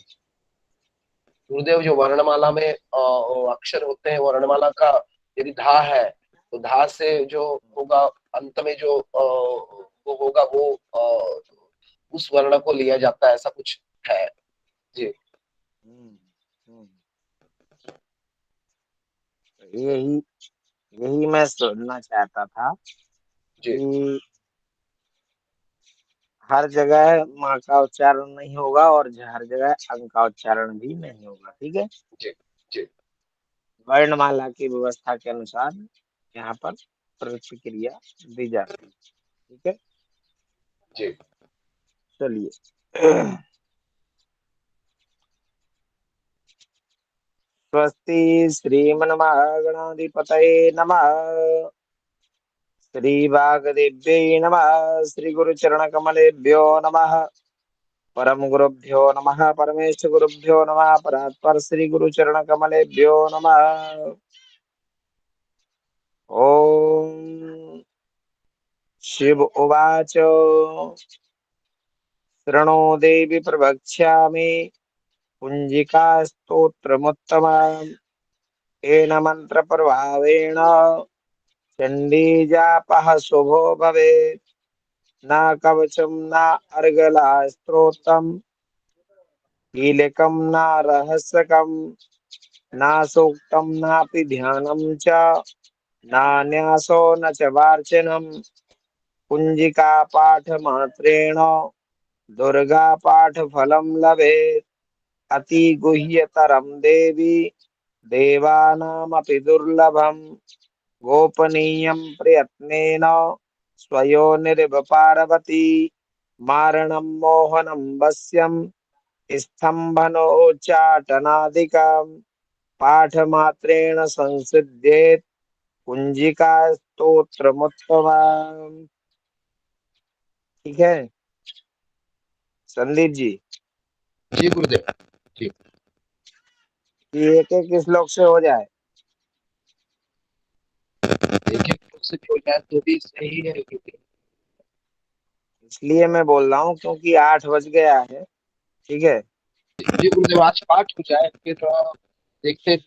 गुरुदेव, जो वर्णमाला में वो अक्षर होते हैं, वर्णमाला का यदि धा है तो धा से जो होगा अंत में जो वो होगा वो उस वर्ण को लिया जाता है, ऐसा कुछ है। जी हम्म, हम्म। यही यही मैं सुनना चाहता था जी कि हर जगह माँ का उच्चारण नहीं होगा और हर जगह अंग का उच्चारण भी नहीं होगा। ठीक है। जी जी वर्णमाला की व्यवस्था के अनुसार यहाँ पर प्रतिक्रिया दी जाती है। ठीक है। जी। चलिए स्वस्ति श्रीमन्महागणाधिपतये नमः। श्रीवागदेव्यै नमः। श्रीगुरुचरणकमलेभ्यो नमः। परम गुरुभ्यो नमः। परमेश्वर गुरुभ्यो नमः। परात्पर श्री गुरुचरणकमलेभ्यो नमः। ओम शिव उवाच शृणु देवी प्रवक्ष्यामि कुञ्जिका स्तोत्रमुत्तमम् येन मन्त्रप्रभावेण चण्डी जापः शुभो भवेत् न कवचं न अर्गला स्तोत्रम् कीलकं न रहस्यकम् ना सूक्तम नापि ध्यानम च नान्यासो न च वार्चनम कुंजिका पाठ मात्रेण दुर्गा पाठ फलम लभेत अति गुह्यतरम देवी देवानामपि दुर्लभम गोपनीयं प्रयत्नेन स्वयोनिरिव पार्वती मारणं मोहनं वश्यं स्तम्भनोच्चाटनादिकं पाठमात्रेण संसिद्ध्येत् कुंजिका स्तोत्रमुत्तमम्। ठीक है संदीप जी, जी गुरुदेव। जी ये एक एक श्लोक से हो जाए। देखिए से हो जाए तो भी सही है गुरुदेव। इसलिए मैं बोल रहा हूँ क्योंकि 8 बज गया है। ठीक है जी गुरुदेव आज पाठ हो जाए फिर देखते हैं।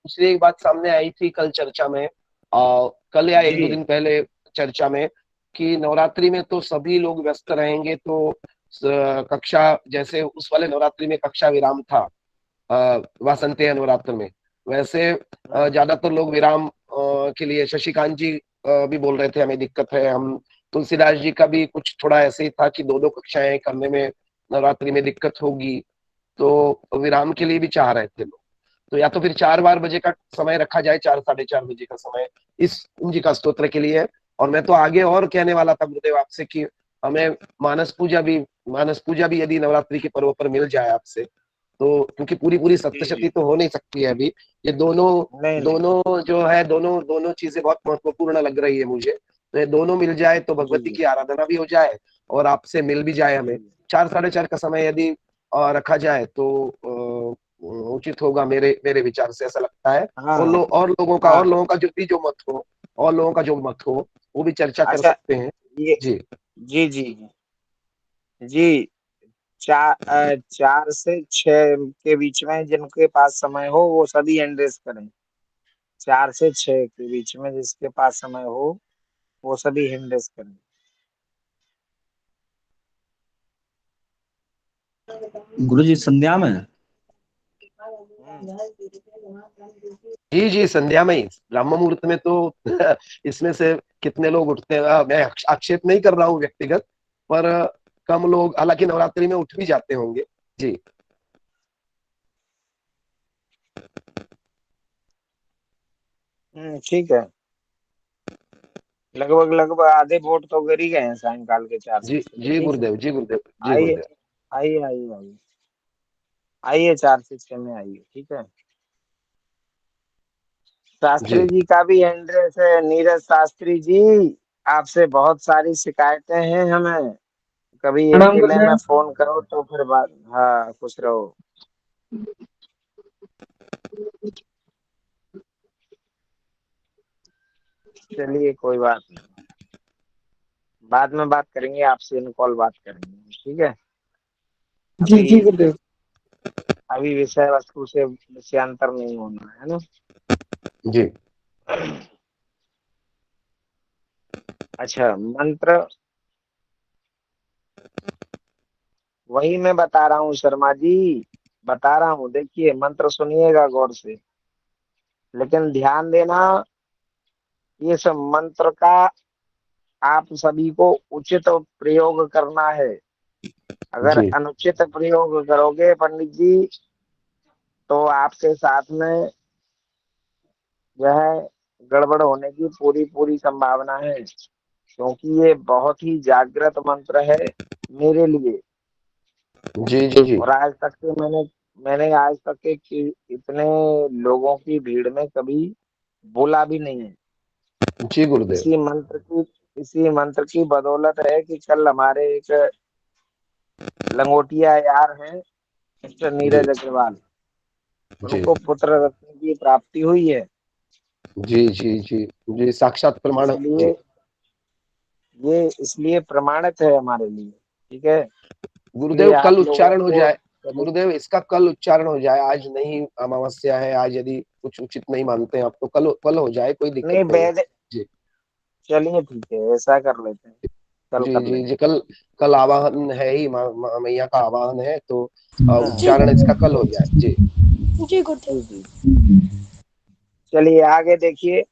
दूसरी एक बात सामने आई थी कल चर्चा में, कल या एक दो जी। दिन पहले चर्चा में, कि नवरात्रि में तो सभी लोग व्यस्त रहेंगे, तो कक्षा जैसे उस वाले नवरात्रि में कक्षा विराम था, वासंती नवरात्र में, वैसे ज्यादातर लोग विराम के लिए शशिकांत जी भी बोल रहे थे हमें दिक्कत है। हम तुलसीदास जी का भी कुछ थोड़ा ऐसे ही था कि दो दो कक्षाएं करने में नवरात्रि में दिक्कत होगी, तो विराम के लिए भी चाह रहे थे लोग। तो या तो फिर 4-4 बजे का समय रखा जाए, 4-4:30 बजे का समय इस कुंजी का स्तोत्र के लिए। और मैं तो आगे और कहने वाला था गुरुदेव आपसे कि हमें मानस पूजा भी यदि नवरात्रि के पर्व पर मिल जाए आपसे, तो क्योंकि पूरी पूरी जी सप्तशती जी तो हो नहीं सकती है अभी। ये दोनों नहीं नहीं। दोनों जो है, दोनों दोनों चीजें बहुत महत्वपूर्ण लग रही है मुझे। तो ये दोनों मिल जाए तो जी भगवती की आराधना भी हो जाए और आपसे मिल भी जाए हमें। जी 4-4:30 का समय यदि रखा जाए तो उचित होगा, मेरे मेरे विचार से ऐसा लगता है। हाँ और हाँ। लोगों का जो भी जो मत हो, और लोगों का जो मत हो वो भी चर्चा कर अच्छा सकते हैं। ये जी जी जी जी 4 से 6 के बीच में जिनके पास समय हो वो सभी एंड्रेस करें। 4 से 6 के बीच में जिसके पास समय हो वो सभी एंड्रेस करें। गुरु जी संध्या में। हम्म, जी जी संध्या में ही, ब्रह्म मुहूर्त में तो इसमें से कितने लोग उठते हैं, मैं आक्षेप नहीं कर रहा हूँ व्यक्तिगत, पर कम लोग, हालांकि नवरात्रि में उठ भी जाते होंगे। जी ठीक है। लगभग लगभग आधे वोट तो गिर ही गए हैं सायंकाल के 4 से जी 6 जी ठीक है। गुरुदेव, जी गुरुदेव, जी आइए गुरुदेव। आइए आइए आइए आइए 4 से 6 में आइए। ठीक है जी शास्त्री जी का भी एड्रेस है नीरज शास्त्री जी। आपसे बहुत सारी शिकायतें हैं हमें। कभी प्रणाम अकेले में गुरुदेव। फोन करो तो फिर बात। हाँ खुश रहो। चलिए कोई बात नहीं। बाद में बात करेंगे आपसे इन कॉल बात करेंगे। ठीक है जी अभी जी गुरुदेव। अभी विषय वस्तु से विषयांतर नहीं होना है ना। जी अच्छा मंत्र वही मैं बता रहा हूँ शर्मा जी। बता रहा हूँ देखिए मंत्र सुनिएगा गौर से। लेकिन ध्यान देना ये सब मंत्र का आप सभी को उचित प्रयोग करना है। अगर जी अनुचित प्रयोग करोगे पंडित जी तो आपके साथ में जो है गड़बड़ होने की पूरी पूरी संभावना है। क्योंकि ये बहुत ही जागृत मंत्र है मेरे लिए। जी जी जी और आज तक के मैंने आज तक के इतने लोगों की भीड़ में कभी बोला भी नहीं है। जी गुरुदेव। इसी मंत्र की इसी मंत्र की बदौलत है कि कल हमारे एक लंगोटिया यार हैं मिस्टर जी नीरज अग्रवाल जी उनको पुत्र रत्न की प्राप्ति हुई है। जी जी जी जी साक्षात प्रमाण। इसलिए जी ये इसलिए प्रमाणित है हमारे लिए। ठीक है इसलिए गुरुदेव कल आप लोगों उच्चारण हो को जाए। कभी गुरुदेव इसका कल उच्चारण हो जाए, आज नहीं, अमावस्या है आज, यदि कुछ उचित नहीं मानते हैं आप तो कल कल हो जाए, कोई दिक्कत नहीं नहीं है। वैद जी चलिए ठीक है ऐसा कर लेते हैं। कल जी कर जी जी लेंगे। कल कल आवाहन है ही, मैया का आवाहन है, तो हाँ उच्चारण इसका कल हो जाए। जी जी गुरुदेव। जी चलिए आगे देखिए।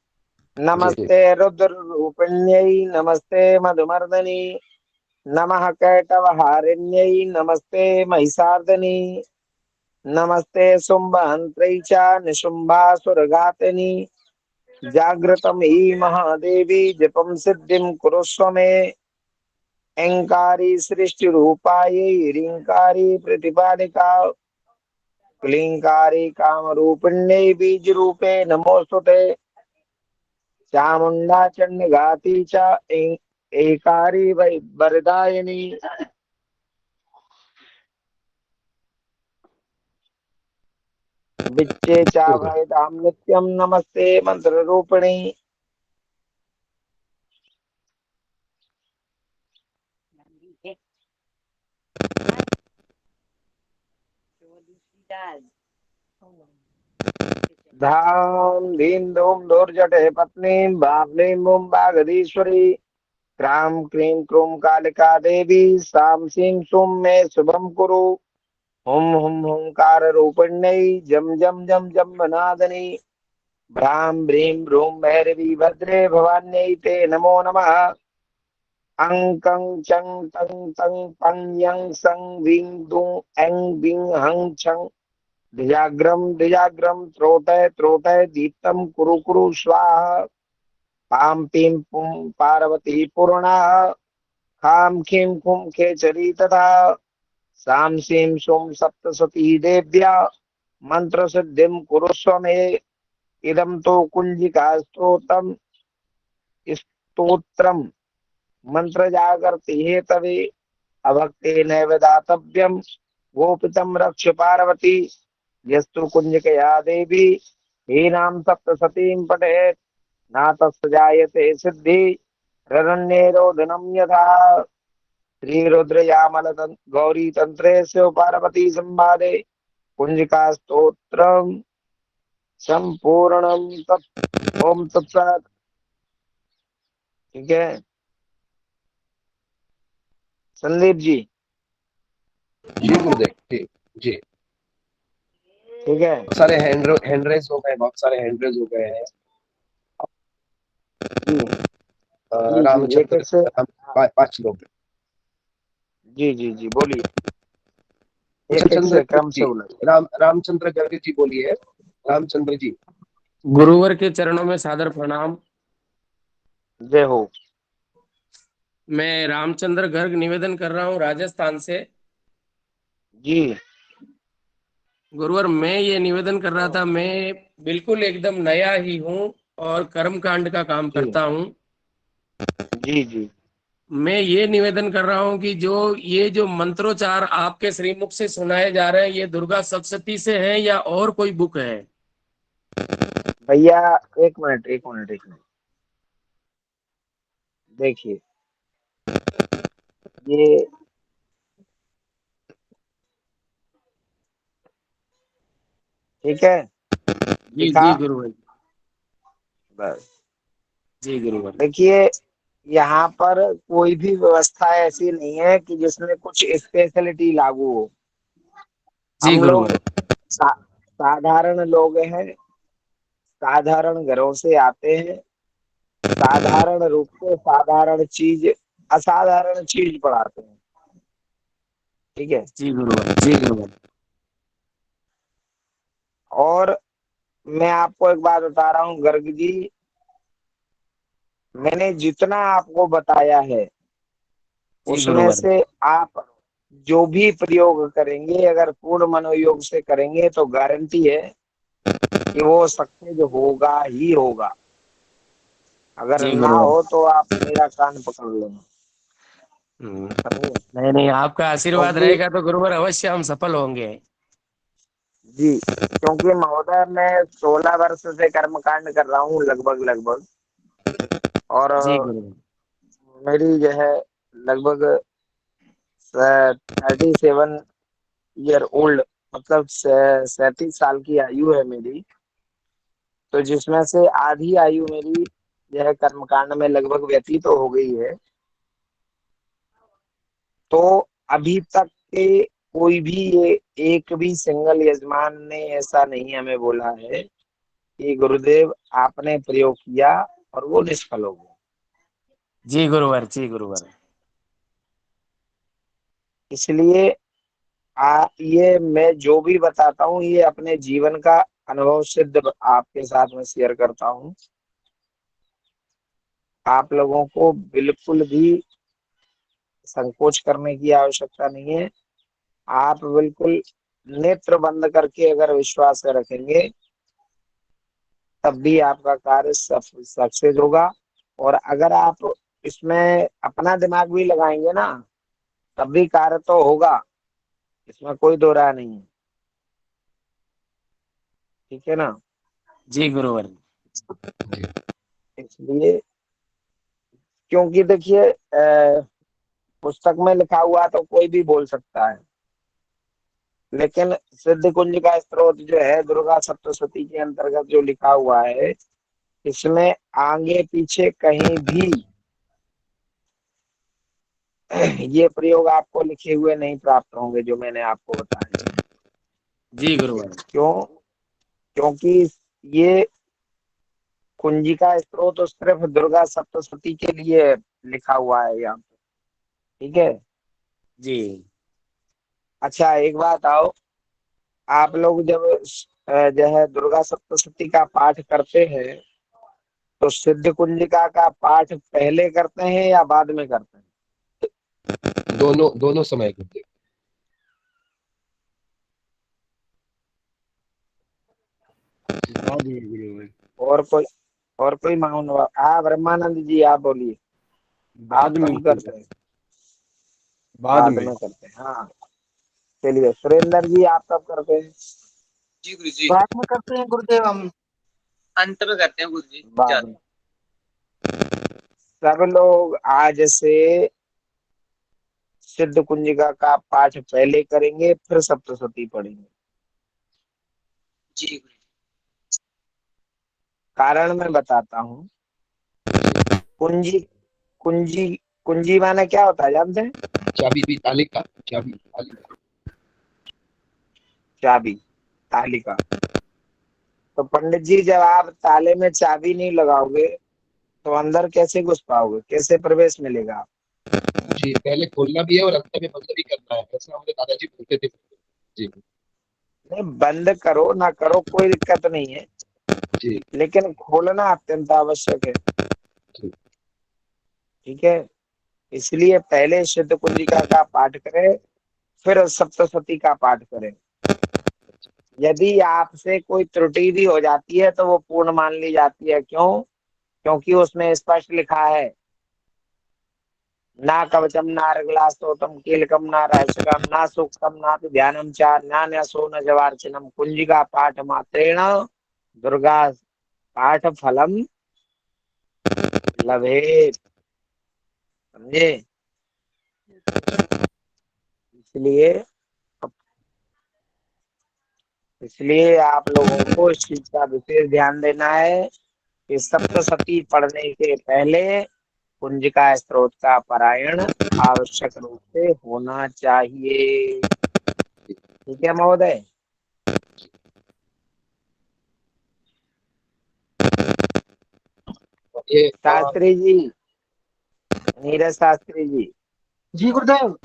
नमस्ते रुद्र रूपिण्यै नमस्ते मधुमर्दनी नमः कैटवहारिण्यै नमस्ते महिषार्दनी नमस्ते शुम्भहन्त्रै च निशुम्भासुरघातिनी जागृतं हि महादेवी जपं सिद्धिं कुरुष्व मे ऐङ्कारी सृष्टिरूपायै ह्रीङ्कारी प्रतिपादिका क्लीङ्कारी कामरूपिण्यै बीजरूपे नमोऽस्तुते चामुण्डा चण्डघाती च एकारी वरदायिनी विच्चे चाभयदां नित्यं नमस्ते मंत्ररूपिणी। धाम धीम धूम धूर्जटे पत्नीं भावनीं मुं बागधीश्वरी क्रां क्रीं क्रूं कालिका देवी सां सीं सुं मे शुभं कुरु हुं हुं हुंकार रूपिण्यै जम जम जम जम नादनी भ्रां भ्रीं भ्रूं भैरवी भद्रे भवान्यै ते नमो नमः अं कं चं तं तं पं यं सं वीं दुं ऐं बीं हं छं द्विजाग्रम त्रोटय त्रोटय दीप्तं कुरु कुरु स्वाहा पां पीं पुं पार्वती पूर्णा खां खीं खुं खेचरी तथा सां सीं सुं सप्तसती देव्या मंत्र सिद्धिं कुरुष्व मे इदं तो कुंजिका स्तोत्रम् मंत्र जागर्ति हेतवे अभक्ते नैव दातव्यं गोपितं रक्ष पार्वती यस्तु कुंजिकया देवी हीनां सप्तसतीं पठेत् नातस्य जायते सिद्धि ररण्येरोदनं यथा श्रीरुद्रयामल गौरी तंत्रेस्य पार्वती संवादे कुंजिका स्तोत्रम संपूर्णम तत् ओम तत्सत। ठीक है संदीप जी। जी गुरुदेव जी जी। ठीक है बहुत सारे हैंड रेज हो गए, बहुत सारे हैंड रेज हो गए हैं। जी जी जी एक रामचंद्र एक से 5 लोग। जी जी जी बोलिए एक एक रामचंद्र से क्रम से जी, बोलिए। रामचंद्र गर्ग जी बोलिए। रामचंद्र जी। गुरुवर के चरणों में सादर प्रणाम। जय हो। मैं रामचंद्र गर्ग निवेदन कर रहा हूँ राजस्थान से। जी गुरुवर मैं ये निवेदन कर रहा था, मैं बिल्कुल एकदम नया ही हूँ और कर्मकांड का काम जी करता हूँ। जी जी मैं ये निवेदन कर रहा हूँ कि ये जो मंत्रोच्चार आपके श्रीमुख से सुनाए जा रहे हैं, ये दुर्गा सप्तशती से हैं या और कोई बुक है? भैया एक मिनट एक मिनट एक मिनट देखिए ये ठीक है जी लिखा जी गुरुवर। बस। जी गुरुवर। देखिए यहाँ पर कोई भी व्यवस्था ऐसी नहीं है कि जिसमें कुछ स्पेशलिटी लागू हो। जी हम लोग गुरुवर। साधारण लोग हैं, साधारण घरों से आते हैं, साधारण रूप से साधारण चीज असाधारण चीज पढ़ाते हैं। ठीक है जी गुरुवर। जी गुरुवर। और मैं आपको एक बात बता रहा हूँ गर्ग जी, मैंने जितना आपको बताया है जी उसमें गुरुवर। से आप जो भी प्रयोग करेंगे अगर पूर्ण मनोयोग से करेंगे तो गारंटी है कि वो सक्सेस होगा ही होगा। अगर जी ना गुरुवर। हो तो आप मेरा कान पकड़ लेना। समझे? नहीं नहीं, आपका आशीर्वाद क्योंकि रहेगा तो गुरुवर अवश्य हम सफल होंगे। जी क्योंकि महोदय मैं 16 वर्ष से कर्मकांड कर रहा हूँ लगभग लगभग। और जी गुरुवर। मेरी जो है लगभग 37 ईयर ओल्ड मतलब 37 साल की आयु है मेरी। तो जिसमें से आधी आयु मेरी जो है कर्मकांड में लगभग व्यतीत तो हो गई है। तो अभी तक के कोई भी ये एक भी सिंगल यजमान ने ऐसा नहीं हमें बोला है कि गुरुदेव आपने प्रयोग किया और वो निष्फल हो गया। जी गुरुवर, जी गुरुवर। इसलिए ये मैं जो भी बताता हूँ ये अपने जीवन का अनुभव सिद्ध आपके साथ में शेयर करता हूँ। आप लोगों को बिल्कुल भी संकोच करने की आवश्यकता नहीं है। आप बिल्कुल नेत्र बंद करके अगर विश्वास रखेंगे तब भी आपका कार्य सक्सेस होगा। और अगर आप इसमें अपना दिमाग भी लगाएंगे ना तब भी कार्य तो होगा, इसमें कोई दो राय नहीं है। ठीक है ना? जी गुरुवर। इसलिए क्योंकि देखिए पुस्तक में लिखा हुआ तो कोई भी बोल सकता है, लेकिन सिद्ध कुंज का स्त्रोत जो है दुर्गा सप्तशती के अंतर्गत जो लिखा हुआ है इसमें आगे पीछे कहीं भी ये प्रयोग आपको लिखे हुए नहीं प्राप्त होंगे जो मैंने आपको बताया। जी गुरुवर। क्यों? क्योंकि ये कुंजिका स्त्रोत तो सिर्फ दुर्गा सप्तशती के लिए लिखा हुआ है यहाँ पे। ठीक है? जी। अच्छा एक बात आओ, आप लोग जब जो है दुर्गा सप्तशती का पाठ करते हैं तो सिद्ध कुंजिका का पाठ पहले करते हैं या बाद में करते हैं? दोनों दोनों समय गुरुदेव। बाद में गुरुवर। और कोई महानुभाव? हाँ ब्रह्मानंद जी आप बोलिए। आप बाद में कब करते हैं? बाद बाद में। में करते हैं, हाँ। चलिए सुरेंद्र जी आप कब करते हैं? जी गुरु जी, बाद में करते हैं गुरुदेव हम। अंत में करते हैं गुरु जी। बाद में। सब लोग आज से सिद्ध कुंजिका का पाठ पहले करेंगे फिर सप्तशती पढ़ेंगे। जी गुरु कारण मैं बताता हूँ। कुंजी कुंजी कुंजी माने क्या होता है जानते हैं? चाबी भी ताले का, चाबी ताले का। चाबी, तालिका। तो पंडित जी जब आप ताले में चाबी नहीं लगाओगे तो अंदर कैसे घुस पाओगे, कैसे प्रवेश मिलेगा? जी पहले खोलना भी है और अंत में बंद भी करना है, ऐसा हमारे दादाजी बोलते थे। जी नहीं बंद करो ना करो कोई दिक्कत नहीं है, जी लेकिन खोलना अत्यंत आवश्यक है। जी। ठीक है? इसलिए पहले सिद्ध कुंजिका का पाठ करें फिर सप्तशती का पाठ करें। यदि आपसे कोई त्रुटि भी हो जाती है तो वो पूर्ण मान ली जाती है। क्यों? क्योंकि उसमें स्पष्ट लिखा है ना कवचम ना अर्गलास्तोतम कीलकम ना रहस्यकम ना सूक्तम ना तो ध्यानम चा ना न्यासो न जवार्चनम कुंजिका पाठ मात्रेण दुर्गा पाठ फलम लभेत। समझे? इसलिए इसलिए आप लोगों को इस चीज का विशेष ध्यान देना है कि सप्तशती पढ़ने के पहले कुंजिका स्त्रोत का पारायण आवश्यक रूप से होना चाहिए। ठीक है महोदय? ये शास्त्री जी, नीरज शास्त्री जी जी गुरुदेव।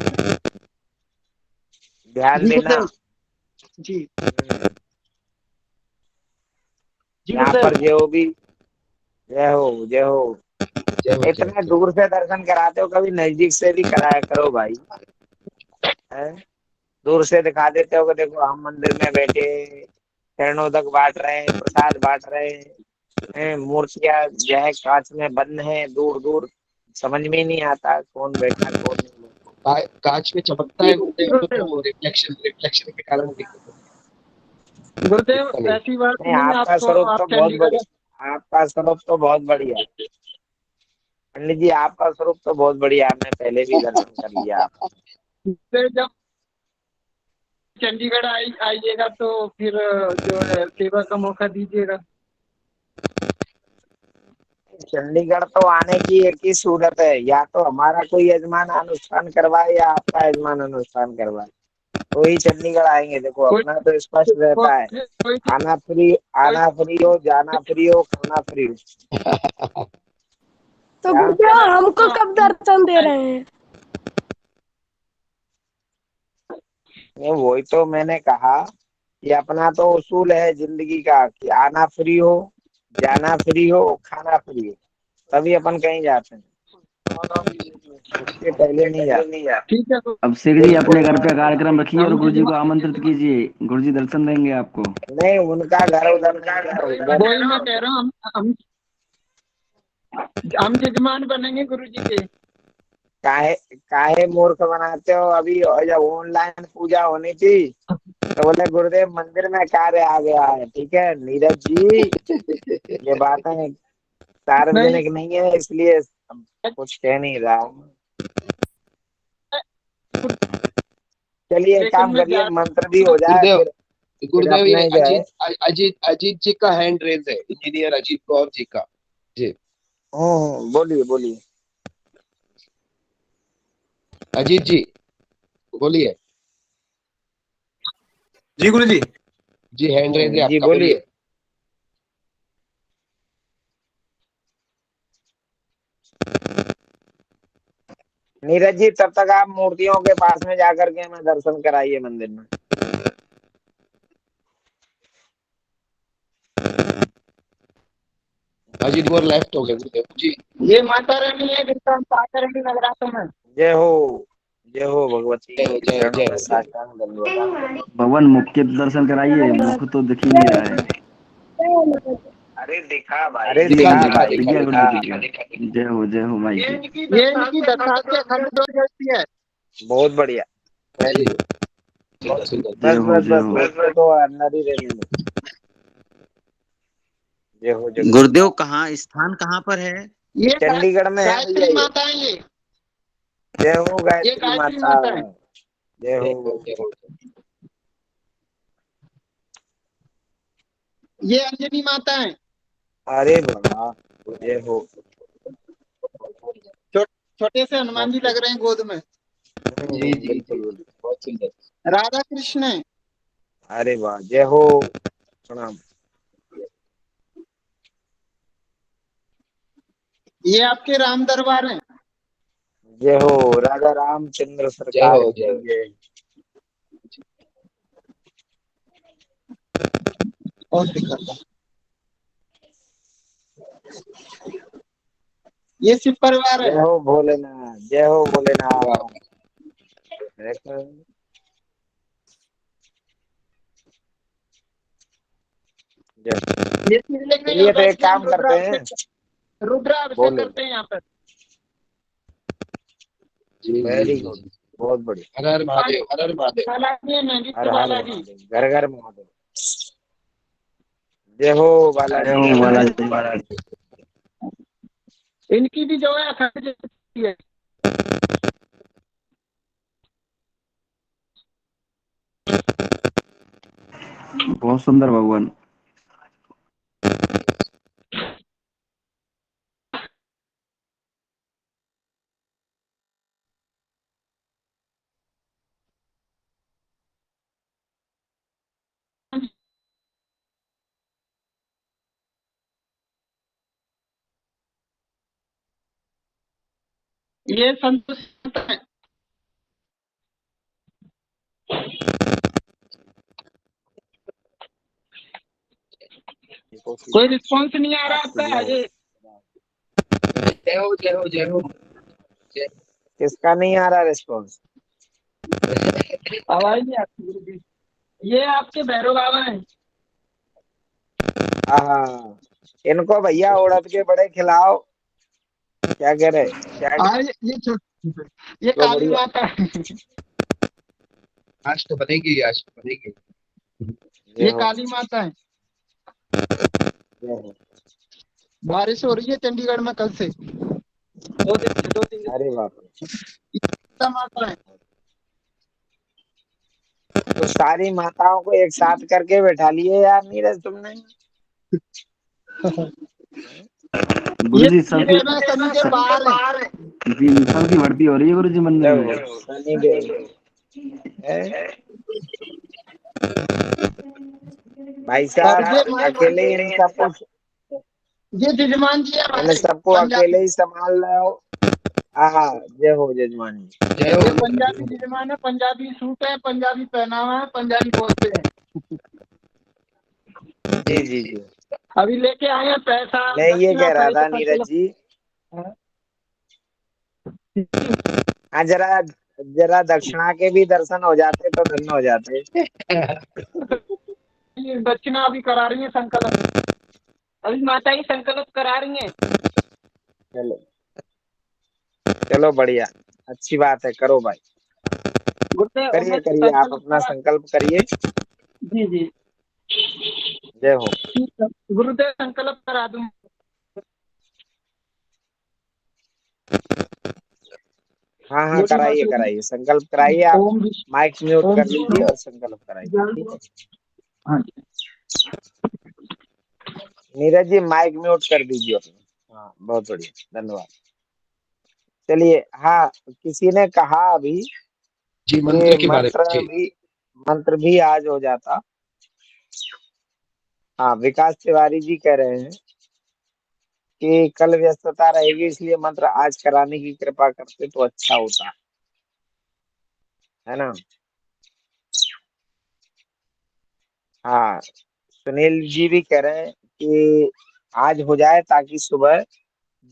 ध्यान जी देना। गुरुदेव। जी जी यहाँ गुरुदेव। पर जो भी जय हो जय हो। जय हो, जय इतने हो, जय हो। दूर से दर्शन कराते हो कभी नजदीक से भी कराया करो भाई। है? दूर से दिखा देते हो कि देखो हम मंदिर में बैठे चरणोदक बांट रहे हैं, प्रसाद बांट रहे हैं, मूर्तियां जो है कांच में बंद है, दूर दूर समझ में ही नहीं आता कौन बैठा कौन नहीं बैठा। कांच में चमकता जी है गुरुदेव, गुरुदेव। तो रिफ्लेक्शन रिफ्लेक्शन के कारण दिखता गुरुदेव नहीं। ऐसी बात नहीं नहीं है, आपका आपको स्वरूप आप तो बहुत चंडीगढ़। बढ़िया, आपका स्वरूप तो बहुत बढ़िया है पंडित जी, आपका स्वरूप तो बहुत बढ़िया है। मैं पहले भी दर्शन कर लिया आपका। से जब चंडीगढ़ आइएगा तो फिर जो है सेवा का मौका दीजिएगा। चंडीगढ़ तो आने की एक ही सूरत है, या तो हमारा कोई यजमान अनुष्ठान करवाए या आपका यजमान अनुष्ठान करवाए। तो ही चंडीगढ़ आएंगे। देखो अपना तो स्पष्ट रहता है, आना फ्री हो, जाना फ्री हो, खाना फ्री हो। तो क्या? गुरुदेव हमको कब दर्शन दे रहे हैं? नहीं, वही तो मैंने कहा कि अपना तो उसूल है जिंदगी का कि आना फ्री हो, जाना फ्री हो, खाना फ्री हो, तभी अपन कहीं जाते हैं, उसके पहले नहीं जाते। ठीक है अब शेख जी अपने घर पे कार्यक्रम रखिए और गुरुजी को आमंत्रित कीजिए, गुरुजी दर्शन देंगे आपको। नहीं, उनका घर उधर नहीं है, उधर वही मैं कह रहा हूँ, हम यजमान बनेंगे गुरुजी के। काहे मूर्ख बनाते हो? अभी जब ऑनलाइन पूजा होनी थी तो बोले गुरुदेव मंदिर में कार्य आ गया है। ठीक है नीरज जी, ये बातें सार्वजनिक नहीं है, इसलिए कुछ कह नहीं रहा हूँ। चलिए एक काम करिए, मंत्र भी हो जाए, गुरुदेव, फिर गुरुदेव ये अपने जो है। अजीत जी का हैंड रेज है, इंजीनियर अजीत कौर जी का। जी बोलिए बोलिए। अजीत जी बोलिए। जी गुरुजी। जी हैंड रेज है जी आपका, बोलिए। नीरज जी तब तक आप मूर्तियों के पास में जाकर के हमें दर्शन कराइए मंदिर में। अजीत वो लेफ्ट हो गए गुरुदेव जी। ये माता रानी है जिसका हम माता रानी नवरात्र में। जय हो भगवती जय के चरणों जय में साष्टांग दंडवत। भगवान मुख के दर्शन कराइए, मुख तो दिख ही नहीं रहा है। अरे दिखा भाई, दिखा दिखा दिखा भाई, दिखा दिखा दिखा गुरुजी दिखा दिखा। दिखा। जय हो माई ये की। इनकी दत्तात्रेय अखंड ज्योति जैसी है। बहुत बढ़िया। जी, बहुत सुंदर। जय बस हो बस जय बस हो। उसको तो अंदर ही रहने दो। जय हो जगत। गुरुदेव कहाँ स्थान कहाँ पर है? ये चंडीगढ़ में है भैया गायत्री ये। माता है ये। जय हो ये गायत्री गायत्री माता, माता है। जय जय हो। हो जय हो। ये अंजनी माता है। अरे बाबा, जय हो। छोटे से हनुमान जी लग रहे हैं गोद में। जी जी बिल्कुल जी बिल्कुल। बहुत सुंदर। राधा कृष्ण है। अरे वाह, जय हो, प्रणाम। ये आपके राम दरबार हैं। जय हो राजा रामचंद्र जय सरकार हो जय की हो। जय। और दिखाता हूं। ये शिव परिवार है। जय हो भोलेनाथ, जय हो वाह, भोलेनाथ। देखो, जय। ये शिवलिंग में चलिए यहाँ तो बैठ एक के हम काम करते हैं, रुद्राभिषेक बोलो। करते हैं यहाँ पर। जी जी वेरी जी गुड, जी। बहुत बढ़िया। हर हर महादेव, हर हर महादेव। बालाजी है, नैनी हर हर बालाजी। महादेव, घर घर महादेव। जय हो जय बालाजी। हो बालाजी। इनकी भी जो है अखंड ज्योति है। बहुत सुंदर भगवान। ये संतोष है। कोई रिस्पॉन्स नहीं आ रहा आपका ये। जय हो जय हो जय हो। किसका नहीं आ रहा रिस्पॉन्स? आवाज नहीं आती गुरुजी। ये आपके भैरव बाबा हैं। हाँ, इनको भैया उड़द के बड़े खिलाओ। क्या कह रहे? ये तो काली बढ़िया। माता है। आज तो बनेगी, आज तो बनेगी। जय ये हो, काली माता है। जय हो। बारिश हो रही है चंडीगढ़ में कल से 2 दिन से। अरे बाप रे। माता माता है। तो सारी माताओं को एक साथ करके बैठा लिए यार नीरज तुमने। गुरुजी ये सबकी सभी के बाहर है। जी सबकी भर्ती हो रही है गुरुजी मंदिर में। शनिदेव, है? भाई साहब अकेले इन सबको ये जजमान जी है इन हमारे सबको अकेले ही संभाल रहे हो। हाँ जय हो जजमान जी। जय ये हो पंजाबी जजमान है, पंजाबी सूट है, पंजाबी पहनावा है, पंजाबी बोलते हैं। जी जी जी। अभी लेके आए हैं पैसा मैं ये दक्षिणा कह रहा था पहले नीरज जी, हाँ। हाँ जरा दक्षिणा के भी दर्शन हो जाते तो धन्य हो जाते। ये दक्षिणा अभी करा रही है संकल्प, अभी माता ही संकल्प करा रही है। चलो चलो बढ़िया, अच्छी बात है, करो भाई, गुरुदेव करिए करिए, आप अपना संकल्प करिए। जी जी जय हो। ठीक है, गुरुदेव संकल्प करा दूं। हाँ हाँ कराइए कराइए, संकल्प कराइए, आप ओम माइक म्यूट ओम कर लीजिए और संकल्प कराइए, ठीक है। हाँ नीरज जी माइक म्यूट कर दीजिए अपना। हाँ बहुत बढ़िया, धन्यवाद। चलिए, हाँ किसी ने कहा अभी जी कि मंत्र के बारे में। जी मंत्र भी आज हो जाता। हाँ विकास तिवारी जी कह रहे हैं कि कल व्यस्तता रहेगी इसलिए मंत्र आज कराने की कृपा करते तो अच्छा होता, है ना। हाँ सुनील जी भी कह रहे हैं कि आज हो जाए ताकि सुबह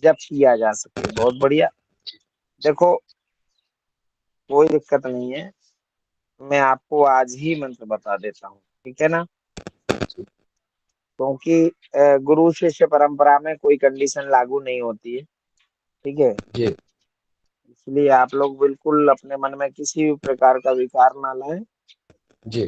जब किया जा सके। बहुत बढ़िया, देखो कोई दिक्कत नहीं है, मैं आपको आज ही मंत्र बता देता हूँ, ठीक है ना। क्योंकि गुरु शिष्य परंपरा में कोई कंडीशन लागू नहीं होती है, ठीक है। जी इसलिए आप लोग बिल्कुल अपने मन में किसी भी प्रकार का विकार ना लाएं। जी